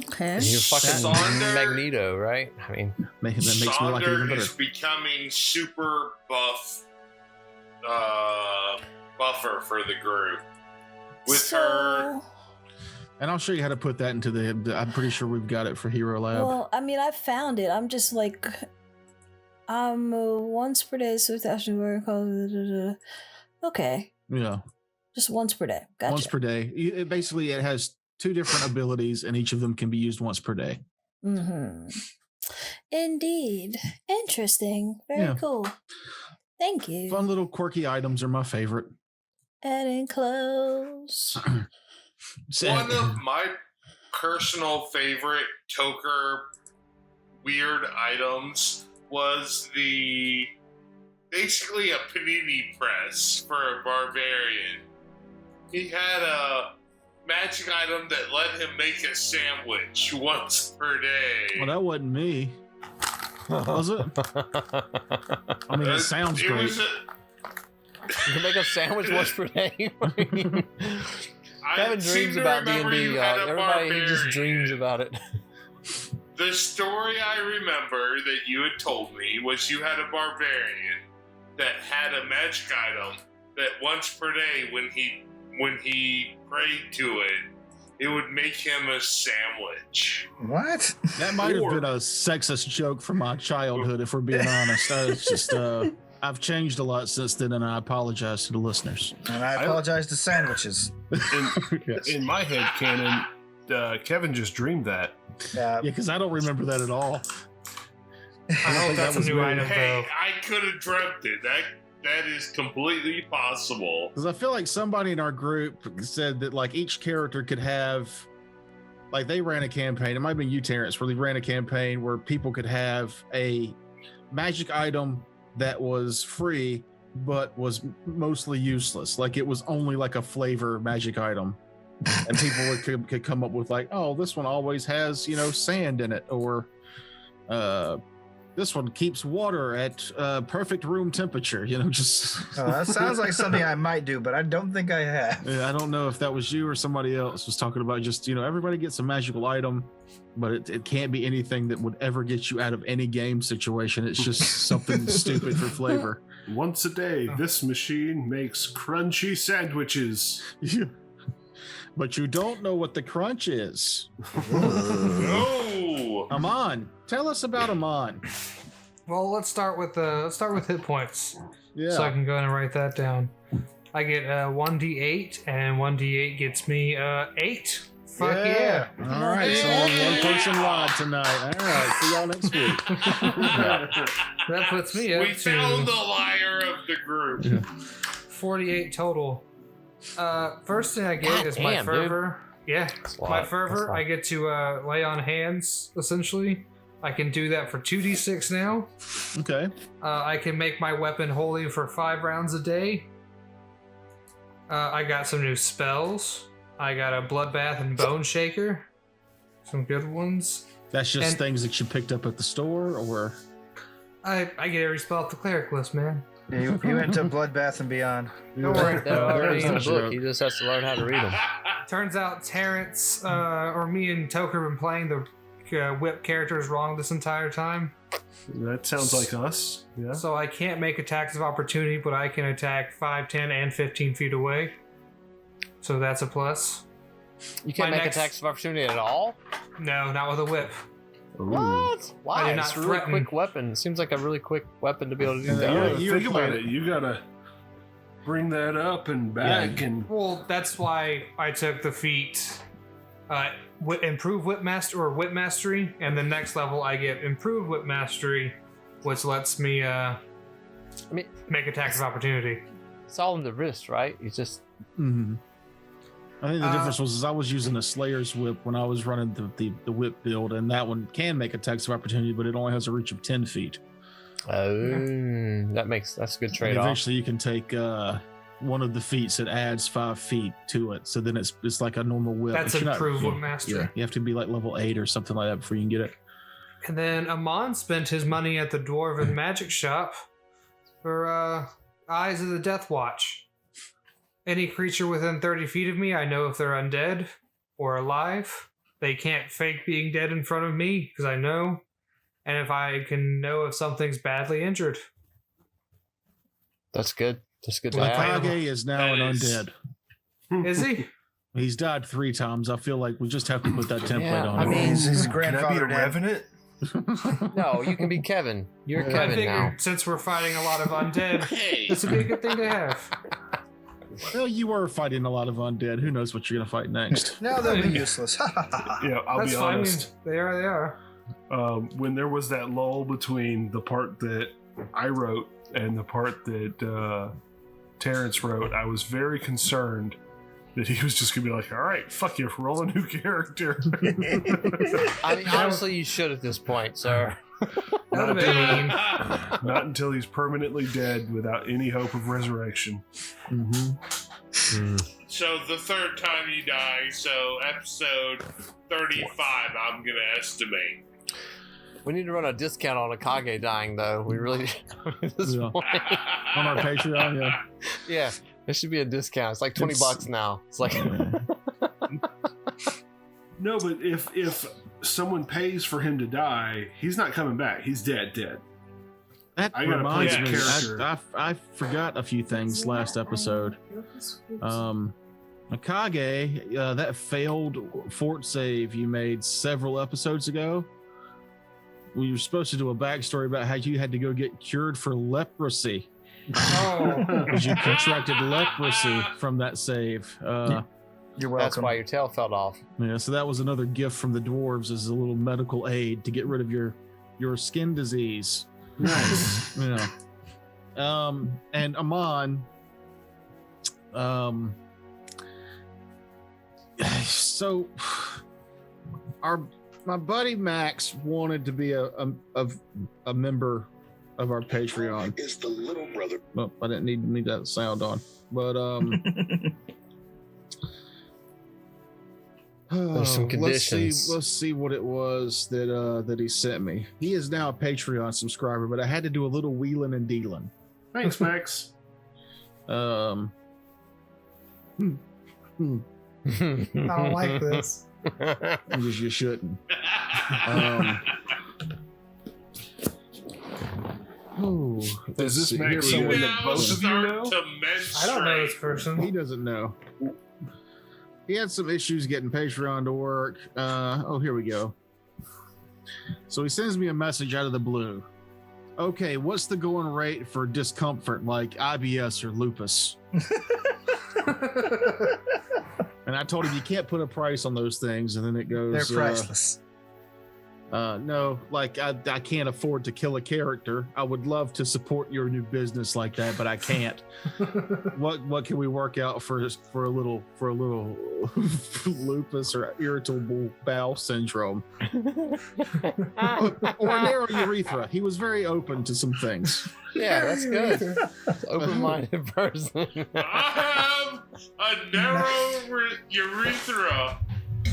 Okay. And you're fucking Sonder- Magneto, right? I mean, That makes me like it even Sonder better. is becoming super buff buffer for the group. With her, And I'll show you how to put that into the. I'm pretty sure we've got it for Hero Lab. Well, I mean, I found it. I'm just like, once per day, so it's actually where it calls. Okay, Yeah, just once per day. Gotcha. once per day. Basically, it has 2 different abilities, and each of them can be used once per day. Indeed. Interesting. Very cool. Thank you. Fun little quirky items are my favorite. Adding clothes. one of my personal favorite Toker weird items was basically a panini press for a barbarian. He had a magic item that let him make a sandwich once per day. Well, that wasn't me. Was it? I mean, it sounds great. you can make a sandwich once per day. Kevin dreams about D&D. Everybody he just dreams about it. The story I remember that you had told me was you had a barbarian that had a magic item that once per day when he prayed to it, it would make him a sandwich. What? That might have been a sexist joke from my childhood, if we're being honest. It's just, I've changed a lot since then, and I apologize to the listeners. And I apologize to sandwiches. In my head canon, Kevin just dreamed that. Yeah, Yeah, because I don't remember that at all. I hope that's a new item, Hey, though. I could have dreamt it. That is completely possible. Because I feel like somebody in our group said that like each character could have, like they ran a campaign. It might have been you, Terrence, where they ran a campaign where people could have a magic item that was free but was mostly useless. Like it was only like a flavor magic item, and people could come up with like, oh, this one always has sand in it, or this one keeps water at perfect room temperature. Just that sounds like something I might do, but I don't think I have. Yeah, I don't know if that was you or somebody else was talking about just, everybody gets a magical item, but it can't be anything that would ever get you out of any game situation. It's just something stupid for flavor. Once a day, this machine makes crunchy sandwiches. Yeah. But you don't know what the crunch is. No. Amon, tell us about Amon. Well, let's start with hit points. Yeah. So I can go ahead and write that down. I get 1d8, and 1d8 gets me 8. Fuck yeah. All right, so only one person lied tonight. All right, see y'all next week. That puts me up We found the liar of the group. 48 total. First thing I get is my damn, fervor. Yeah, That's a lot. my That's a fervor. lot. I get to lay on hands, essentially. I can do that for 2d6 now. Okay. I can make my weapon holy for 5 rounds a day. I got some new spells. I got a bloodbath and bone shaker. Some good ones. That's just And- things that you picked up at the store, or I get every spell off the cleric list, man. Yeah, you went to Bloodbath and Beyond. Don't worry. They're already in the There's book. no He just has to learn how to read them. Turns out Terrence, or me and Toker have been playing the whip characters wrong this entire time. That sounds like us. Yeah. So I can't make attacks of opportunity, but I can attack 5, 10, and 15 feet away. So that's a plus. You can't My make next- attacks of opportunity at all? No, not with a whip. What? Why? I do not It's a really threaten. quick weapon. It seems like a really quick weapon to be able to do that. Yeah, Yeah, you think were about playing- it. You gotta bring that up and back, and Well, that's why I took the feat improve whip master or whip mastery, and the next level I get improved whip mastery, which lets me mean- make attacks of opportunity. It's all in the wrist, right? You just Mhm. I think the Uh, difference was I was using a Slayer's whip when I was running the whip build, and that one can make attacks of opportunity, but it only has a reach of 10 feet. that's a good And trade off. eventually, you can take one of the feats that adds 5 feet to it, so then it's like a normal whip. That's but you're not- improved whip yeah, mastery. Yeah, you have to be like level 8 or something like that before you can get it. And then Amon spent his money at the Dwarven Magic Shop for Eyes of the Death Watch. Any creature within 30 feet of me, I know if they're undead or alive. They can't fake being dead in front of me because I know. And if I can know if something's badly injured. That's good. That's good to Well, have. Kage is now an That is- undead. Is he? He's died 3 times. I feel like we just have to put that template Yeah, on I him. mean- His can I be a grandfather did. revenant? No, you can be Kevin. You're I Kevin figured now. since we're fighting a lot of undead, Hey, this would be a good thing to have. Well, you were fighting a lot of undead. Who knows what you're going to fight next? Now they'll be useless. Yeah, I'll That's be fine. honest. They are. When there was that lull between the part that I wrote and the part that Terrence wrote, I was very concerned that he was just gonna be like, "All right, fuck you, roll a new character." I mean, honestly, you should at this point, sir. That would have been mean. Not until he's permanently dead without any hope of resurrection. Mm-hmm. so the third time you die, so episode 35, I'm gonna estimate. We need to run a discount on a Kage dying, though. We really at this Yeah. point. On our Patreon, yeah. Yeah, there should be a discount. It's like $20 It's- now. It's like No, but if someone pays for him to die, he's not coming back. He's dead. That I gotta reminds play me. that character. I forgot a few things last episode. Akage, that failed fort save you made several episodes ago. We were supposed to do a backstory about how you had to go get cured for leprosy Oh, because you contracted leprosy from that save. You're that's welcome. why your tail fell off. Yeah, so that was another gift from the dwarves as a little medical aid to get rid of your skin disease. Nice. You know. And Amon, so my buddy Max wanted to be a member of our Patreon. Is the little brother. Well, I didn't need that sound on, but There's some conditions. Let's see what it was that he sent me. He is now a Patreon subscriber, but I had to do a little wheeling and dealing. Thanks, Max. I don't like this. Because you shouldn't. Is this Here Max we someone go. that Now both of you start know? to I don't know this menstruate. person. He doesn't know. He had some issues getting Patreon to work. Here we go. So he sends me a message out of the blue. Okay, what's the going rate for discomfort like IBS or lupus? And I told him you can't put a price on those things. And then it goes, They're priceless. No, like I can't afford to kill a character. I would love to support your new business like that, but I can't. What can we work out for a little lupus or irritable bowel syndrome or narrow urethra? He was very open to some things. Yeah, that's good. Open-minded person. I have a narrow urethra.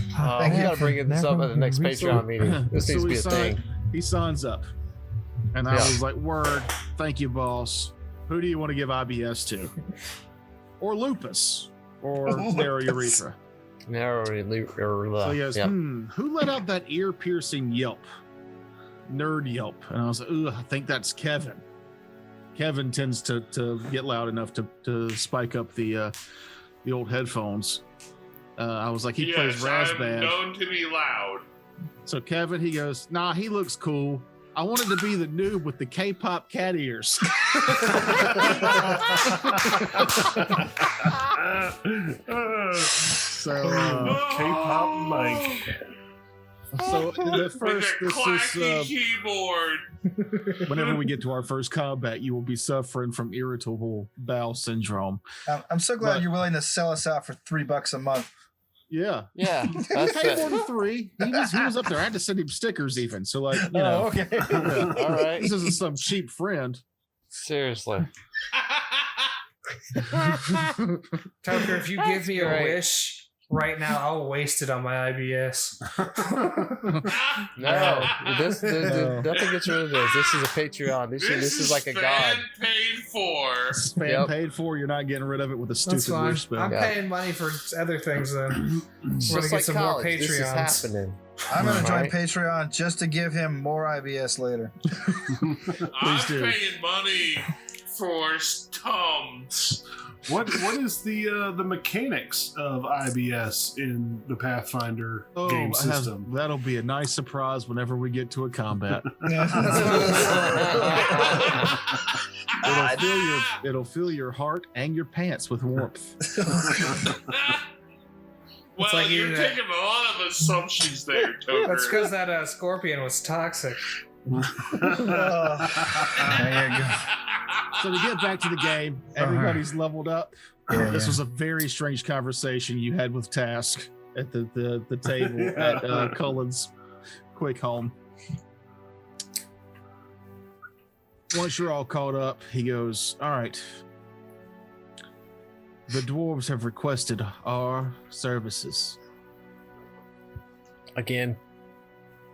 We gotta bring this up at the next Patreon meeting. This needs to be a thing. He signs up, and I was like, "Word, thank you, boss. Who do you want to give IBS to, or lupus, or narrow urethra?" Narrow urethra. So he goes, "Who let out that ear-piercing yelp? Nerd yelp." And I was like, "Ugh, I think that's Kevin." Kevin tends to get loud enough to spike up the old headphones. I was like, he plays Razzband. I'm known to be loud. So Kevin, he goes, "Nah, he looks cool. I wanted to be the noob with the K-pop cat ears." So K-pop Mike. So the first, with a clacky keyboard. whenever we get to our first combat, you will be suffering from irritable bowel syndrome. I'm so glad you're willing to sell us out for $3 a month. Yeah. Yeah, He that's paid more it. than 3. He was up there. I had to send him stickers even. So like, you know, okay. yeah. All right. This isn't some cheap friend. Seriously. Tucker, if you give me a Right. wish right now, I'll waste it on my IBS. No, nothing gets rid of this. This is a Patreon. This is like a god. Paid for. Fan Yep. paid for. You're not getting rid of it with a stupid That's fine. wish spell. I'm Yeah. paying money for other things then. It's We're gonna just get like some more college. This is Patreons. happening. I'm going to join Right. Patreon just to give him more IBS later. I'm do. paying money for Tums. What is the mechanics of IBS in the Pathfinder game system? That'll be a nice surprise whenever we get to a combat. It'll fill your heart and your pants with warmth. Well, like you're eating taking a lot of assumptions there, Toker. That's because that scorpion was toxic. There you go. So to get back to the game, everybody's leveled up. Yeah, This yeah. was a very strange conversation you had with Task at the table at Cullen's Quick Home. Once you're all caught up, he goes, "All right. The dwarves have requested our services." Again.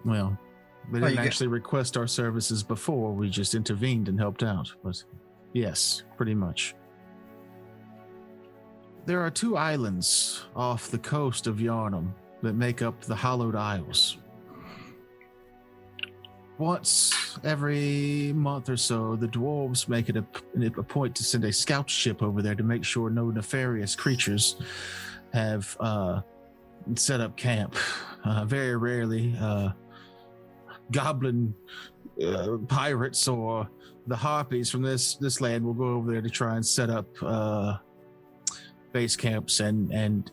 Well, they Well, didn't you actually request our services before. We just intervened and helped out. But yes, pretty much. There are 2 islands off the coast of Yarnum that make up the Hollowed Isles. Once every month or so, the dwarves make it a point to send a scout ship over there to make sure no nefarious creatures have set up camp. Very rarely, goblin pirates or the harpies from this land will go over there to try and set up base camps, and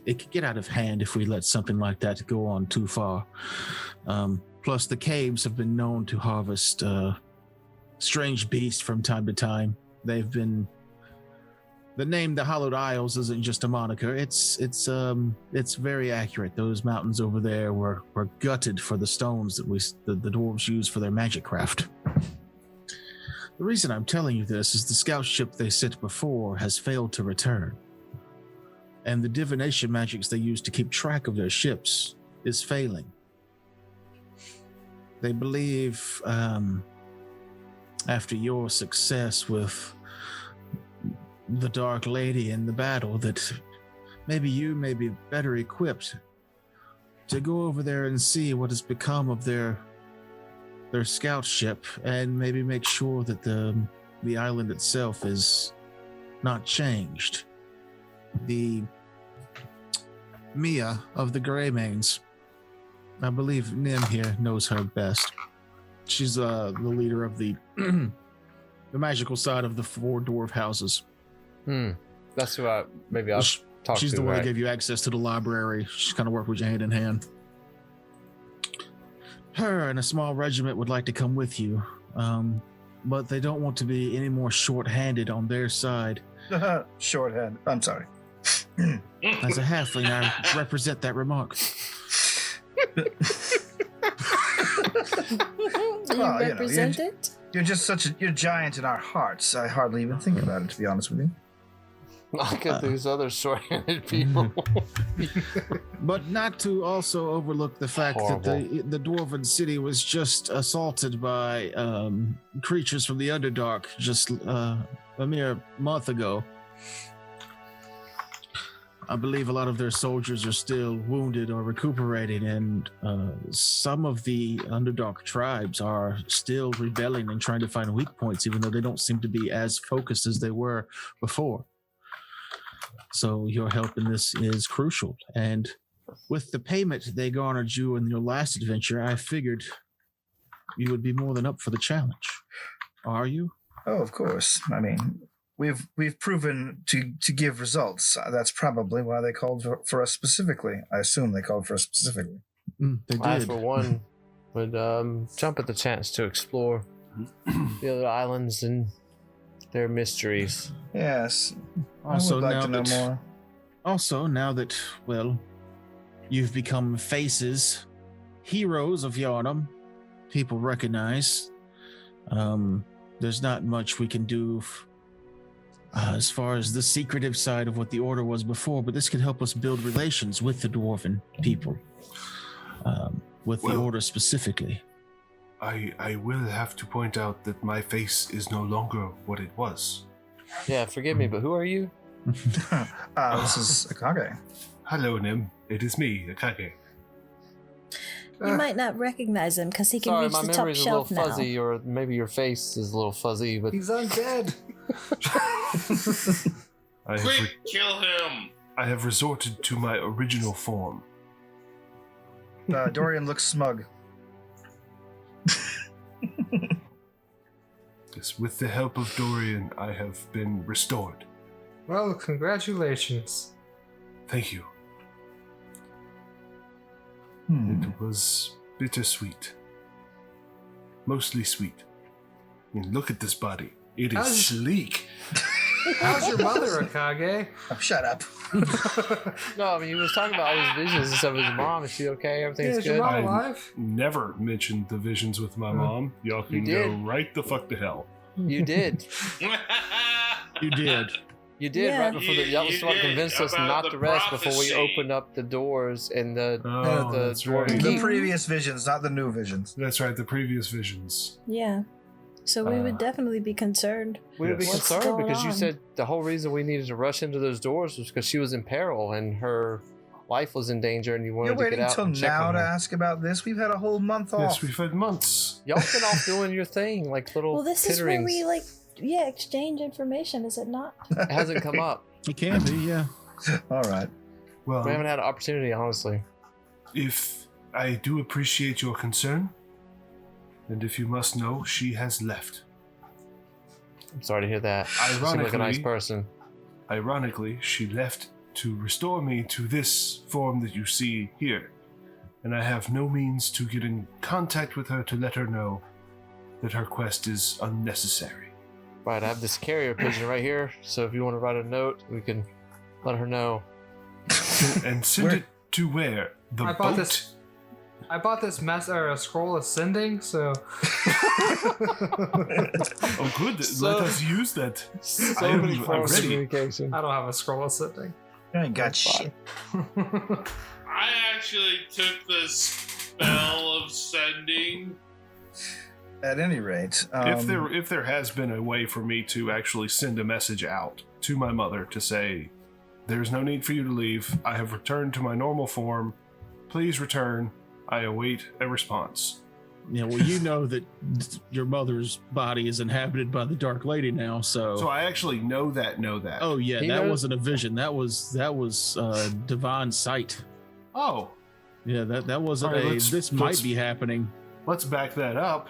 it could get out of hand if we let something like that go on too far. Plus, the caves have been known to harvest strange beasts from time to time. They've been the name the Hollowed Isles isn't just a moniker. It's very accurate. Those mountains over there were gutted for the stones that the dwarves use for their magic craft. The reason I'm telling you this is the scout ship they sent before has failed to return. And the divination magics they use to keep track of their ships is failing. They believe, after your success with the Dark Lady in the battle, that maybe you may be better equipped to go over there and see what has become of their scout ship, and maybe make sure that the island itself is not changed. The Mia of the Greymanes, I believe Nim here knows her best. She's the leader of the the magical side of the 4 dwarf houses. That's who I'll talk She's to. the one right? that gave you access to the library. She's kind of worked with you hand in hand. Her and a small regiment would like to come with you, but they don't want to be any more short-handed on their side. Shorthand. I'm sorry. As a halfling, I represent that remark. You represent it? You're just you're giant in our hearts. I hardly even think about it, to be honest with you. Look at these other short-handed people. But not to also overlook the fact that the dwarven city was just assaulted by creatures from the Underdark just a mere month ago. I believe a lot of their soldiers are still wounded or recuperating, and some of the Underdark tribes are still rebelling and trying to find weak points, even though they don't seem to be as focused as they were before. So your help in this is crucial. And with the payment they garnered you in your last adventure, I figured you would be more than up for the challenge. Are you? Oh, of course. I mean, we've proven to give results. That's probably why they called for us specifically. I assume they called for us specifically. They did. I, for one, would jump at the chance to explore the other islands and their mysteries. Yes. Also, I would like to know more. Also, now that, well, you've become faces, heroes of Yharnam, people recognize, there's not much we can do as far as the secretive side of what the Order was before, but this could help us build relations with the Dwarven people, with the Order specifically. I will have to point out that my face is no longer what it was. Yeah, forgive me, but who are you? This is Akage. Hello, Nim. It is me, Akage. You might not recognize him because he can Sorry, reach my the top memory's a little shelf now. fuzzy, or maybe your face is a little fuzzy, but He's undead. Quick, kill him! I have resorted to my original form. Dorian looks smug. Yes, with the help of Dorian, I have been restored. Well, congratulations. Thank you. It was bittersweet. Mostly sweet. I mean, look at this body. It is How's- sleek. How's your mother, Akage? Oh, shut up. no, I mean, he was talking about all his visions and stuff with his mom. Is she okay? Everything's Is your good? mom I alive? never mentioned the visions with my mom. Y'all can go did. right the fuck to hell. You did. You did. You did Yeah. right before that was what did, convinced us about not the to rest before we prophecy. opened up the doors and the Oh, the that's dwarven right. The keep. previous visions, not the new visions. That's right, the previous visions. Yeah. So we would definitely be concerned. We would be Yes. What's concerned going because you on? said the whole reason we needed to rush into those doors was because she was in peril and her life was in danger, and you wanted You're to waiting get out till and check now on to her. ask about this? We've had a whole month off. Yes, we've had months. Y'all been off doing your thing, like little Well, this is where pitterings. we exchange information, is it not? It hasn't come up. It can be, yeah. All right. Well, We haven't had an opportunity, honestly. if I do appreciate your concern, and if you must know, she has left. I'm sorry to hear that. You seem like a Ironically- nice person. Ironically, she left to restore me to this form that you see here, and I have no means to get in contact with her to let her know that her quest is unnecessary. Right, I have this carrier pigeon right here, so if you want to write a note, we can let her know. And send it to where? The I boat? bought this- I bought this a scroll ascending, so Oh, good. So- Let us use that. So I'm- many I'm forms of ready. communication. I don't have a scroll ascending. You ain't got shit. I actually took the spell of sending. At any rate, If there has been a way for me to actually send a message out to my mother to say, there's no need for you to leave. I have returned to my normal form. Please return. I await a response. Yeah, well, you know that your mother's body is inhabited by the Dark Lady now, so. So I actually know that. Oh yeah, He that knows- wasn't a vision. That was divine sight. Oh, Yeah, that wasn't All right, this might be happening. let's back that up.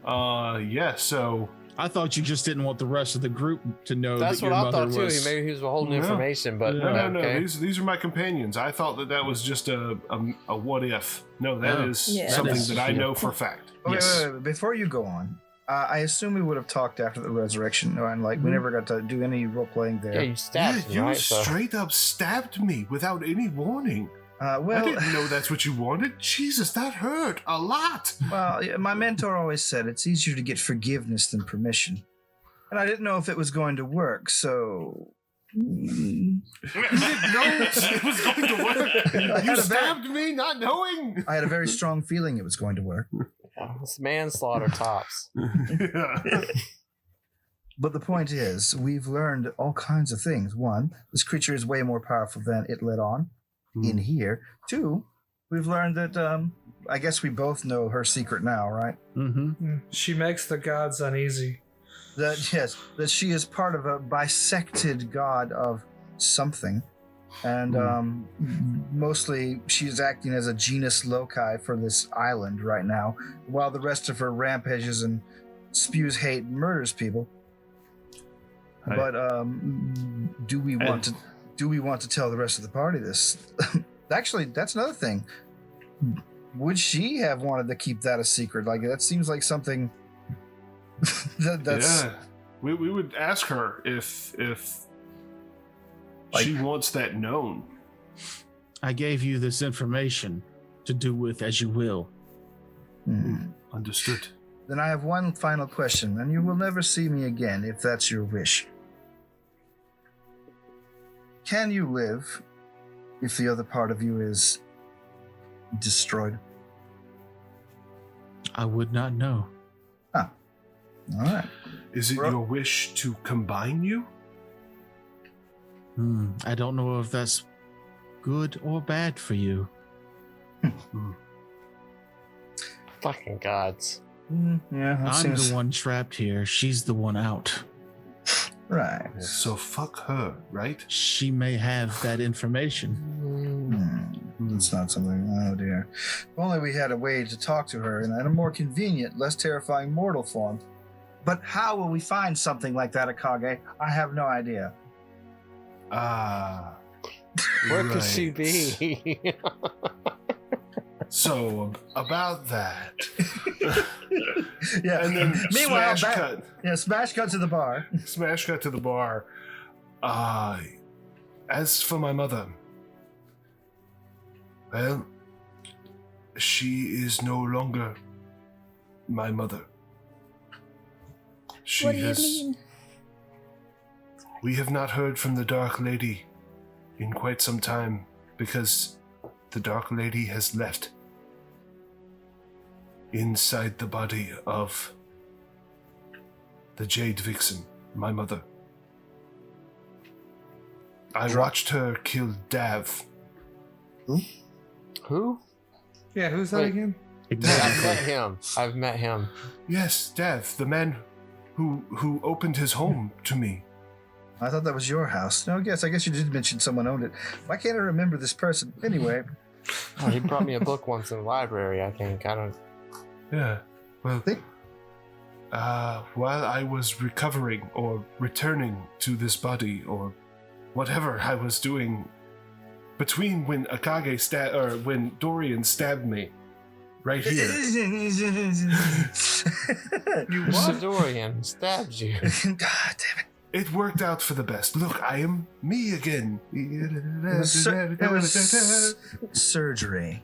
Yeah, so I thought you just didn't want the rest of the group to know That's that what your I mother thought too. was. Maybe he was holding No. information, but No. okay. These are my companions. I thought that was just a what if. No, that No. is Yeah. something That is- that I know for a fact. Okay, Yes. wait. Before you go on, I assume we would have talked after the resurrection, and like we never got to do any role playing there. Yeah, you stabbed me, you right? So straight up stabbed me without any warning. I Well, didn't know that's what you wanted. Jesus, that hurt a lot. well, yeah, my mentor always said it's easier to get forgiveness than permission, and I didn't know if it was going to work. So You didn't know it was going to work. You stabbed me not knowing. I had a very strong feeling it was going to work. it's manslaughter tops. Yeah. But the point is, we've learned all kinds of things. One, this creature is way more powerful than it let on in here. Two, we've learned that I guess we both know her secret now, right? Mm-hmm. She makes the gods uneasy. That she is part of a bisected god of something. And mostly she's acting as a genus loci for this island right now, while the rest of her rampages and spews hate and murders people. Right. But do we want to tell the rest of the party this? Actually, that's another thing. Would she have wanted to keep that a secret? Like that seems like something that's Yeah. We would ask her if she wants that known. I gave you this information to do with as you will. Understood. Then I have one final question, and you will never see me again if that's your wish. Can you live if the other part of you is destroyed? I would not know. All right. Is it Bro- your wish to combine you? I don't know if that's good or bad for you. Fucking gods. Yeah, that I'm seems the one trapped here. She's the one out. right. So fuck her, right? She may have that information. That's not something. Oh dear. If only we had a way to talk to her in a more convenient, less terrifying mortal form. But how will we find something like that, Akage? I have no idea. Where could she right. be? So about that. Yeah. And then Meanwhile, smash cut. Yeah, smash cut to the bar. Smash cut to the bar. As for my mother, well, she is no longer my mother. She What do you has. mean? We have not heard from the Dark Lady in quite some time because the Dark Lady has left inside the body of the Jade Vixen, my mother. I watched her kill Dav. Who? Yeah, who's that Wait. again? I've met him. Yes, Dav, the man who opened his home to me. I thought that was your house. No, I guess you did mention someone owned it. Why can't I remember this person? Anyway, Oh, he brought me a book once in the library, I think. I don't. Yeah, well, while I was recovering or returning to this body or whatever I was doing between when when Dorian stabbed me right here. You what? Dorian stabbed you. God damn it. It worked out for the best. Look, I am me again. It was surgery.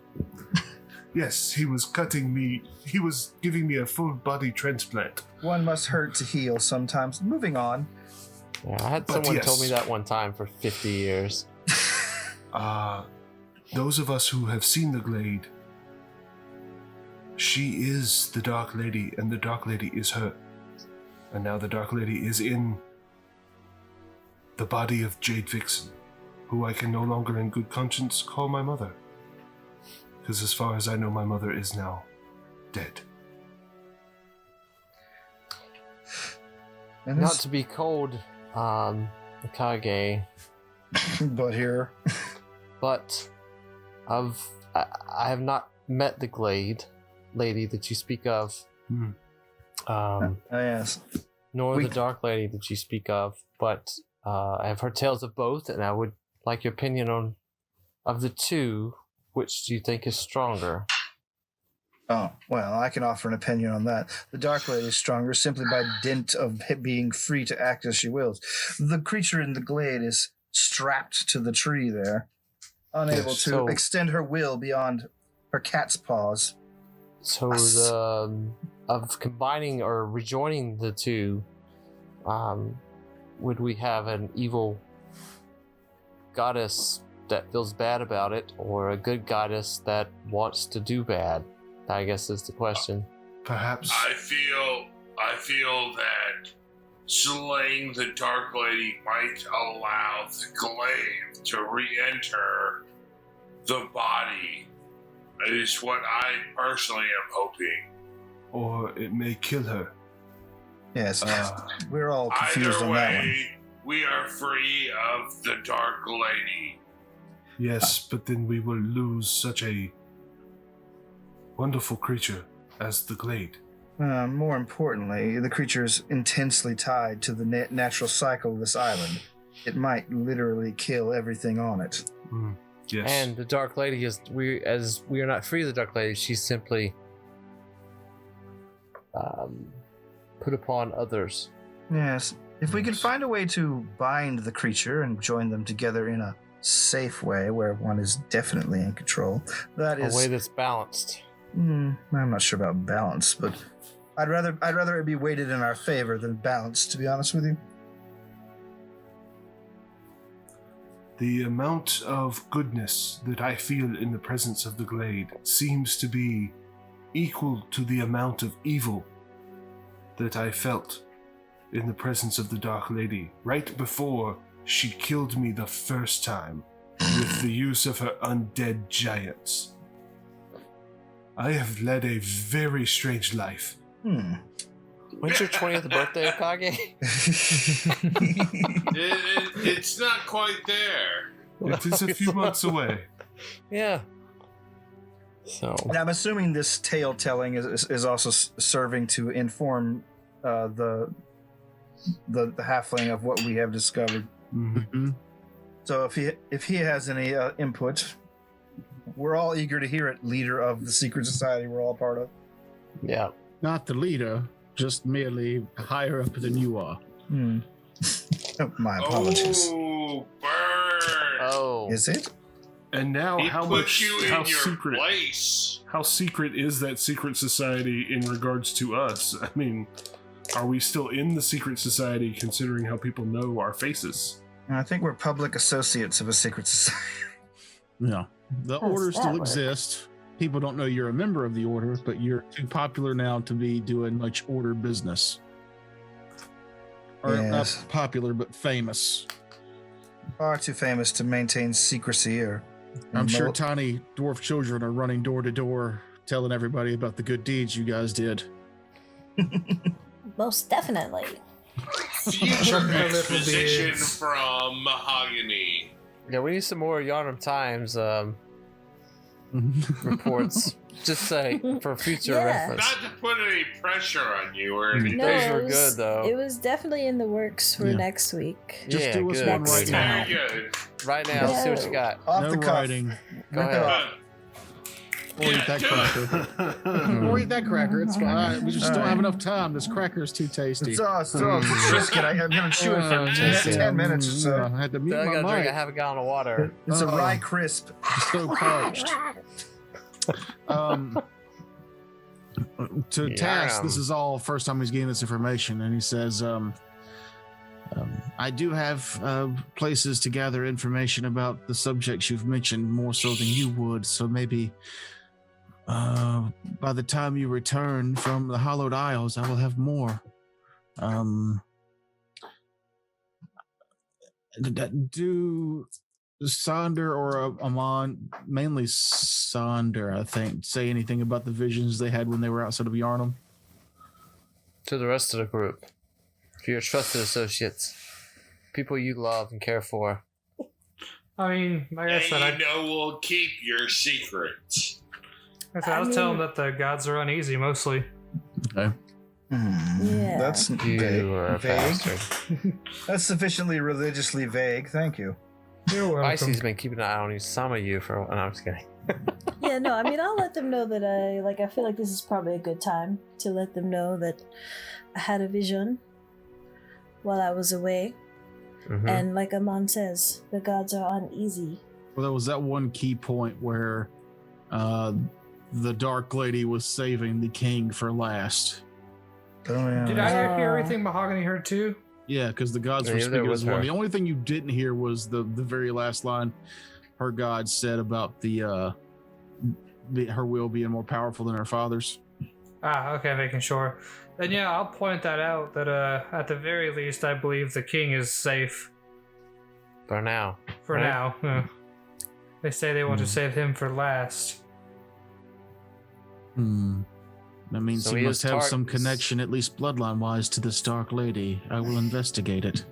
Yes, he was cutting me. He was giving me a full body transplant. One must hurt to heal sometimes. Moving on. Yeah, I had But someone yes. told me that one time for 50 years. Those of us who have seen the Glade, she is the Dark Lady, and the Dark Lady is her. And now the Dark Lady is in the body of Jade Vixen, who I can no longer in good conscience call my mother. Because as far as I know, my mother is now dead. And Not to be cold, Kage, but here. but I have not met the Glade lady that you speak of. Hmm. Oh, yes. nor the Dark Lady that you speak of, but I have heard tales of both, and I would like your opinion on of the two. Which do you think is stronger? Oh, well, I can offer an opinion on that. The Dark Lady is stronger simply by dint of being free to act as she wills. The creature in the glade is strapped to the tree there, unable to extend her will beyond her cat's paws. So of combining or rejoining the two, would we have an evil goddess that feels bad about it, or a good goddess that wants to do bad? I guess is the question. Perhaps. I feel that slaying the Dark Lady might allow the glaive to re-enter the body. Is what I personally am hoping. Or it may kill her. Yes, we're all confused Either on that one. way, we are free of the Dark Lady. Yes, but then we will lose such a wonderful creature as the glade. More importantly, the creature is intensely tied to the natural cycle of this island. It might literally kill everything on it. Yes. And the Dark Lady is we are not free of the Dark Lady. She's simply put upon others. Yes. If we could find a way to bind the creature and join them together in a safe way where one is definitely in control, that is a way that's balanced. I'm not sure about balance, but I'd rather it be weighted in our favor than balanced, to be honest with you. The amount of goodness that I feel in the presence of the glade seems to be equal to the amount of evil that I felt in the presence of the Dark Lady right before she killed me the first time with the use of her undead giants. I have led a very strange life. When's your 20th birthday, Kage? It's not quite there. It is a few months away. Yeah. So. And I'm assuming this tale telling is also serving to inform the halfling of what we have discovered. Mm-hmm. So if he has any input, we're all eager to hear it. Leader of the secret society, we're all part of. Yeah. Not the leader, just merely higher up than you are. Oh, my apologies. Oh, burn! Oh. Is it? And now, He how put much? you in How your secret? place. How secret is that secret society in regards to us? I mean, are we still in the secret society, considering how people know our faces? I think we're public associates of a secret society. Yeah. The How does order that still work? exists. People don't know you're a member of the order, but you're too popular now to be doing much order business. Or Yes. not popular, but famous. Far too famous to maintain secrecy or... I'm sure tiny dwarf children are running door to door telling everybody about the good deeds you guys did. Most definitely. Future Little exposition beards. from Mahogany. Yeah, we need some more Yarnum Times reports. Just say for future Yeah. reference. Not to put any pressure on you or anything. Those it were was, good, though. It was definitely in the works for Yeah. next week. Just Yeah, do us good. one Next right now. Very good. Right now, see what you got. Off No the cuff. writing. Go Rip it ahead. off. Or eat that cracker. Or eat that cracker. It's fine. We just don't have enough time. This cracker is too tasty. It's all Trisket. I'm going to chew it for 10 minutes or so. I had to mute I my gotta drink a mic. half a gallon of water. It's a Oh. rye crisp. It's so parched. To Tass, this is all first time he's getting this information, and he says, I do have places to gather information about the subjects you've mentioned more so than you would, so maybe by the time you return from the Hollowed Isles, I will have more. Do Sonder or Amon, mainly Sonder, I think, say anything about the visions they had when they were outside of Yarnum? To the rest of the group. For your trusted associates. People you love and care for. I mean, like I And said, you know we'll keep your secrets. I was telling them that the gods are uneasy mostly. Okay. Yeah. That's You are a vague. bastard. That's sufficiently religiously vague. Thank you. You're welcome. Icy's been keeping an eye on you, some of you, for. And I'm just kidding. Yeah, no, I mean, I'll let them know that I feel like this is probably a good time to let them know that I had a vision while I was away. Mhm. And like Amon says, the gods are uneasy. Well, there was that one key point where the Dark Lady was saving the king for last. Oh, yeah. Did I hear everything Mahogany heard too? Yeah, because the gods were Yeah, there speaking was as one. her. The only thing you didn't hear was the very last line her god said about her will being more powerful than her father's. Ah, okay, making sure. Then yeah, I'll point that out. That at the very least, I believe the king is safe For now. for Right. now. They say they want to save him for last. That means So he he must is have some Targus. connection, at least bloodline-wise, to this Dark Lady. I will investigate it.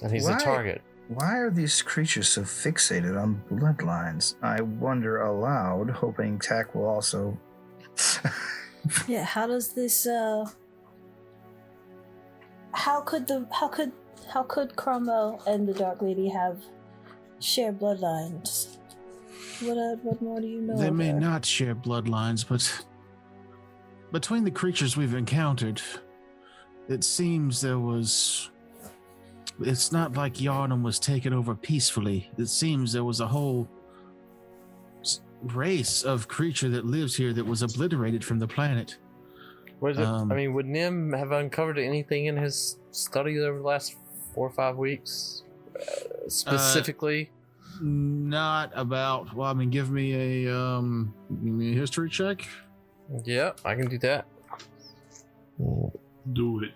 And he's Why? the target. Why are these creatures so fixated on bloodlines? I wonder aloud, hoping Tack will also. Yeah, how does this how could Cromwell and the Dark Lady have shared bloodlines? What more do you know? They may there? not share bloodlines, but between the creatures we've encountered, it seems there was. It's not like Yarnum was taken over peacefully. It seems there was a whole race of creature that lives here that was obliterated from the planet. Would would Nim have uncovered anything in his studies over the last 4 or 5 weeks? Specifically? Not about. Well, I mean, give me a history check. Yep, I can do that. Do it.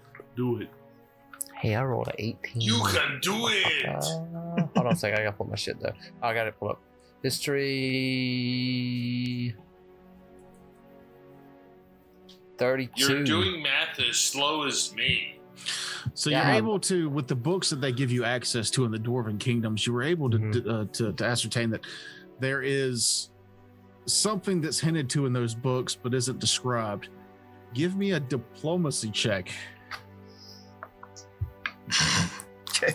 Hey, I rolled an 18. You can do it. Hold on a second, I gotta pull my shit though. Oh, I got it pulled up. History 32. You're doing math as slow as me. So Yeah, you're I'm- able to, with the books that they give you access to in the Dwarven Kingdoms, you were able to ascertain that there is something that's hinted to in those books but isn't described. Give me a diplomacy check.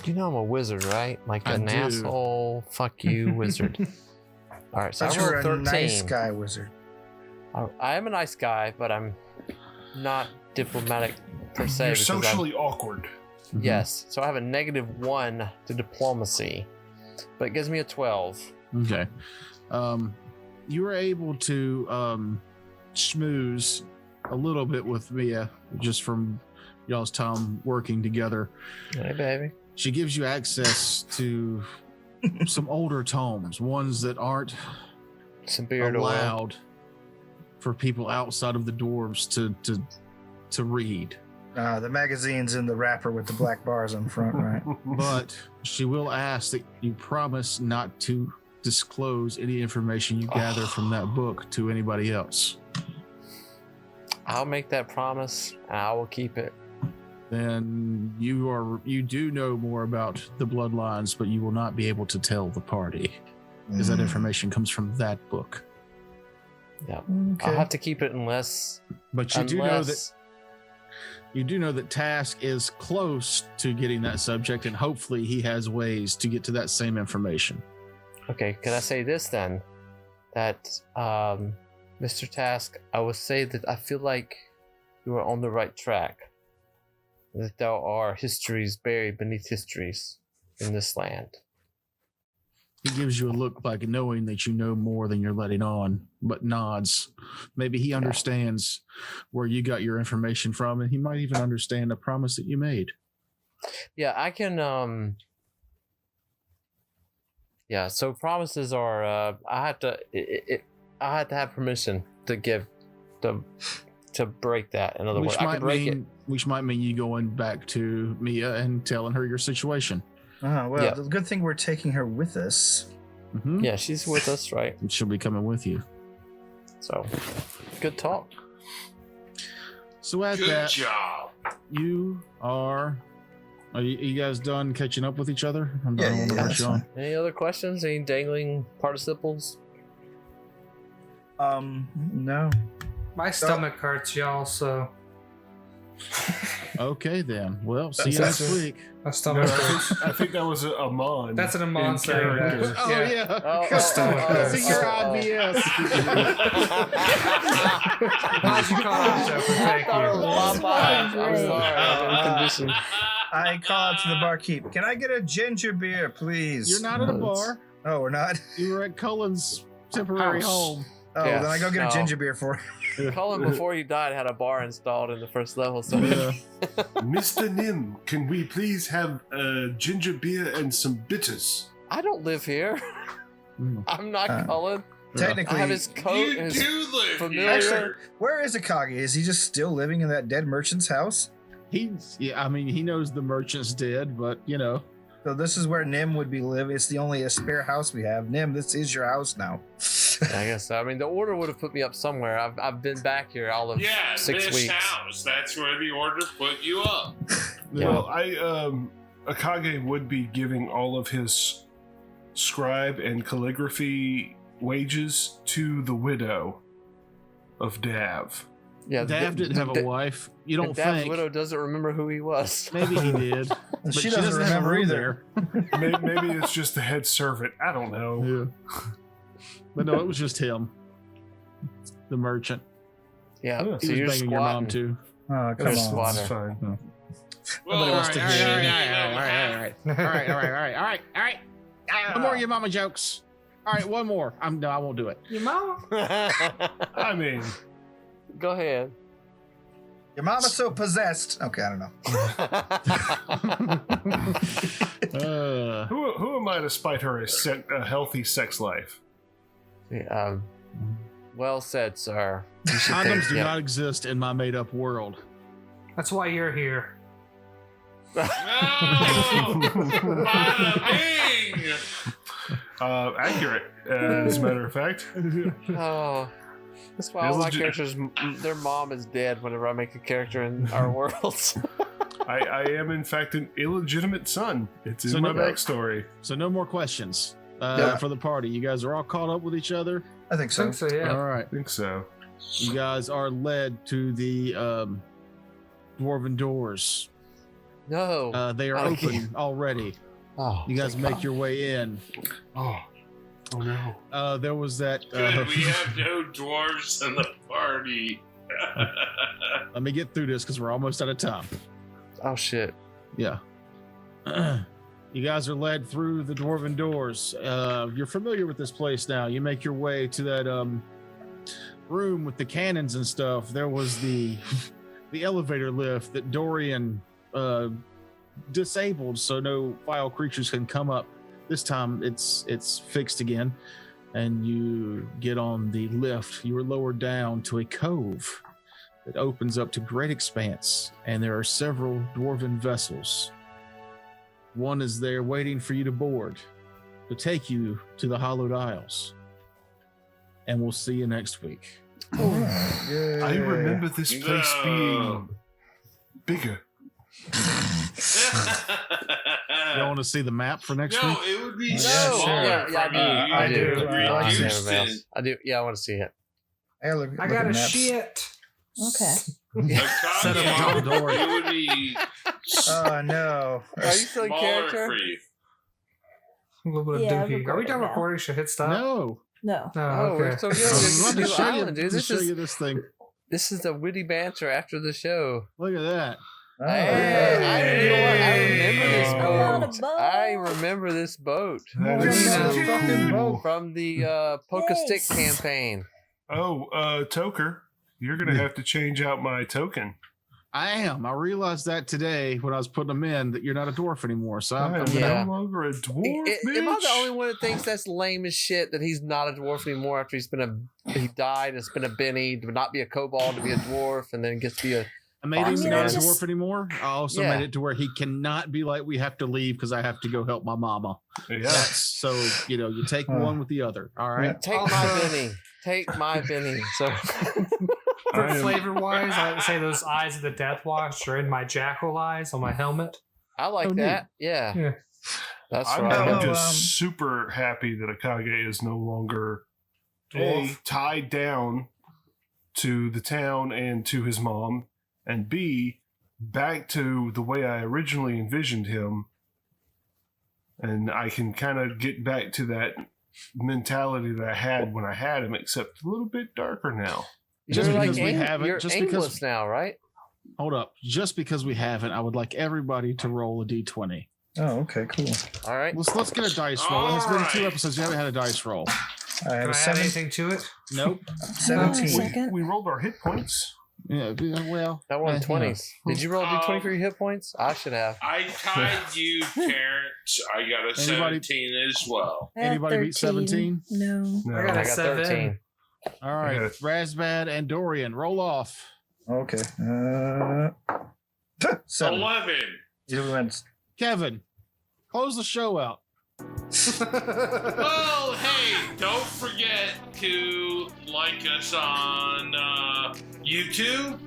You know I'm a wizard, right? Like I an do. asshole. Fuck you, wizard. All right, so But I you're rolled a 13. nice guy, wizard. I am a nice guy, but I'm not diplomatic per se. You're because I'm- socially awkward. Yes, so I have a -1 to diplomacy, but it gives me a 12. Okay. You were able to schmooze a little bit with Mia just from y'all's time working together. Hey, baby. She gives you access to some older tomes, ones that aren't Some beard oil. allowed for people outside of the dwarves to read. The magazine's in the wrapper with the black bars on front, right? But she will ask that you promise not to disclose any information you gather from that book to anybody else. I'll make that promise, and I will keep it. Then you do know more about the bloodlines, but you will not be able to tell the party because that information comes from that book. Yeah, Okay. I'll have to keep it unless. But you do know that Task is close to getting that subject, and hopefully he has ways to get to that same information. Okay, can I say this then? That, Mr. Task, I will say that I feel like you are on the right track. That there are histories buried beneath histories in this land. He gives you a look like knowing that you know more than you're letting on, but nods. Maybe he understands where you got your information from, and he might even understand a promise that you made. Yeah, I can. Yeah, so promises are. I have to. I have to have permission to give, to break that. In other words, I can break it. Which might mean you going back to Mia and telling her your situation. Well, Yeah. the good thing we're taking her with us. Mm-hmm. Yeah, she's with us, right? And she'll be coming with you. So, good talk. So at Good that, job. you are you guys done catching up with each other? I'm Yeah, done yeah, with that's you on. fine. Any other questions? Any dangling participles? No. My stomach hurts, y'all. So Okay, then. Well, see you next week. A No, stomach. I think that was a Amon. That's an Amon in saying that. character. Oh, yeah. See, your IBS. Glad you caught on, Joker. Thank you. I'm sorry. I call out to the barkeep. Can I get a ginger beer, please? You're not at a bar. Oh, we're not? You were at Cullen's temporary House. home. Oh, Yeah, then I go get no. a ginger beer for him. Cullen, before he died, had a bar installed in the first level. So Yeah. Mr. Nim, can we please have ginger beer and some bitters? I don't live here. I'm not Cullen. I Technically, have his coat. You and his do live familiar. actually, where is Akagi? Is he just still living in that dead merchant's house? I mean, he knows the merchant's dead, but, you know. So this is where Nim would be living. It's the only spare house we have. Nim, this is your house now. I guess so. I mean, the order would have put me up somewhere. I've been back here all of Yeah, 6 this weeks. house. That's where the order put you up. Yeah. Well, Akage would be giving all of his scribe and calligraphy wages to the widow of Dav. Yeah, Dav didn't have a wife. You don't Dav's think. widow doesn't remember who he was. Maybe he did. But She doesn't have a remember room either. there. Maybe it's just the head servant. I don't know. Yeah. But no, it was just him. The merchant. Yeah, Yeah, so He you're was banging your mom, squatting. too. Oh, come You're on. squatting. It's fine. Well, Nobody wants to All hear right. All right. No more of your mama jokes. All right, one more. No, I won't do it. Your mama? I mean, Go ahead. Your mama's so possessed. Okay, I don't know. who am I to spite her a healthy sex life? Yeah, well said, sir. You should Condoms do yeah. not exist in my made-up world. That's why you're here. No! Bada bing! Accurate, as a matter of fact. Oh, that's why all my characters, their mom is dead whenever I make a character in our worlds. I am, in fact, an illegitimate son. It's in So my no- backstory. So no more questions Yeah. for the party. You guys are all caught up with each other. I think I so. think so, yeah. All right. I think so. You guys are led to the dwarven doors. No. They are I open can't. already. Oh, You guys make your way in. Oh no. There was that. Good, we have no dwarves in the party. Let me get through this because we're almost out of time. oh shit. Yeah. You guys are led through the dwarven doors. You're familiar with this place now. You make your way to that room with the cannons and stuff. There was the elevator lift that Dorian disabled so no vile creatures can come up. This time it's fixed again, and you get on the lift. You are lowered down to a cove that opens up to great expanse, and there are several dwarven vessels. One is there waiting for you to board to take you to the Hollowed Isles. And we'll see you next week. I remember this place No. being bigger. You want to see the map for next No, week? it would be No. smaller Yeah, from I you. do. You I like reduced Everybody it. else. I do. Yeah, I want to see it. Hey, look, I look got at a maps. shit. Okay. Set 'em Akagi, up. Don't worry. it would be Oh no. Are you still in smaller character? for you. A little bit of Yeah, I'm dookie. Are we recording done now. recording? Should hit stop? No. No. Oh, Oh, we're okay. so good. Let This me is show you, Island, dude. to show you this thing. This is the witty banter after the show. Look at that. Oh, Hey, you know what? I remember this I'm on a boat. boat. I remember this boat That Look is at so that fucking cool. boat. from the Poke Stick Yes. campaign. Oh, Toker, you're gonna have to change out my token. I am. I realized that today when I was putting them in that you're not a dwarf anymore. So I'm I am Yeah. no longer a dwarf, Am I the only bitch. one that thinks that's lame as shit that he's not a dwarf anymore after he died and it's been a Benny to not be a kobold to be a dwarf and then gets to be a I made him I mean, not I a just- dwarf anymore. I also Yeah. made it to where he cannot be like, we have to leave because I have to go help my mama. Yeah. That's so, you take one with the other. All right. take my Benny. Take my Benny. So For I am- flavor wise, I would say those eyes of the Death Watch are in my jackal eyes on my helmet. I like Oh, neat. that. Yeah. Yeah. That's I'm right. just super happy that Akage is no longer Dwarf. tied down to the town and to his mom, and B, back to the way I originally envisioned him, and I can kind of get back to that mentality that I had when I had him, except a little bit darker now. Just You're because like we haven't, you're just aimless because now, right? hold up, just because we haven't, I would like everybody to roll a d20. Oh, okay, cool. All right. Let's get a dice roll. It has been Alright. 2 episodes. You haven't had a dice roll. I have Can a I add anything to it? Nope. 17. Second. We rolled our hit points. Yeah. Well. That one yeah. 20s. Did you roll a d20 for your hit points? I should have. I tied you, Terrence. I got a Anybody- 17 as well. I had Anybody beat 17? No. No. I got I a got 7. 13. All right. Okay. Razbad and Dorian, roll off. Okay. 7. 11. You went. Kevin, close the show out. Well, hey, don't forget to like us on YouTube.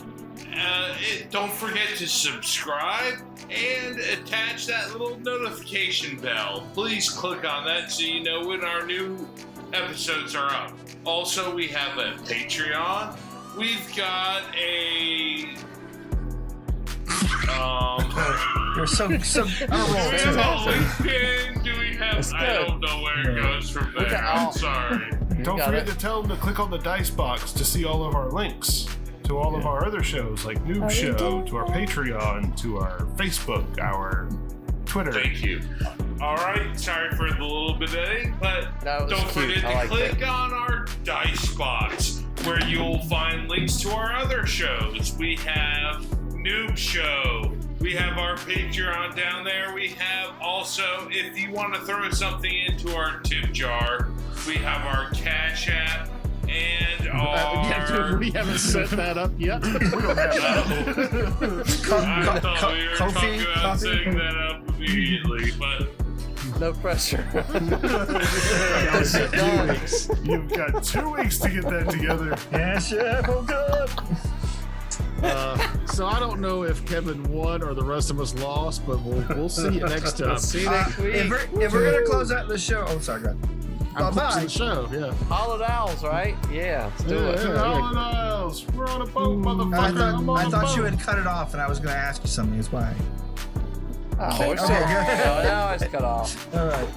Don't forget to subscribe and attach that little notification bell. Please click on that so you know when our new episodes are up. Also, we have a Patreon. We've got a You're so. do we have a LinkedIn? Do we have? That's I good. don't know where it goes from We there. got I'm all- sorry. Don't got forget it. to tell them to click on the dice box to see all of our links to all of our other shows, like Noob Are you Show, doing to our that? Patreon, to our Facebook, our Twitter. Thank you. All right, sorry for the little bit of editing, but That was don't cute. forget I to liked click it. on our dice box where you'll find links to our other shows. We have Noob Show. We have our Patreon down there. We have also, if you want to throw something into our tip jar, we have our Cash App and our... We haven't set that up yet. I thought we were talking about setting that up immediately, but... No pressure. You've got 2 weeks to get that together. Yes, yeah, oh good. So I don't know if Kevin won or the rest of us lost, but we'll see you next time. See you next week. If we're gonna close out the show, oh sorry, go ahead. I'm closing Bye-bye. the show. Yeah. Hollow Owls, right? Yeah, let's do it. Yeah. Island Isles. We're on a boat, motherfucker. I'm on I a thought boat. you had cut it off, and I was gonna ask you something. Is why. Oh, we're still. Okay, good. Now it's cut off. All right.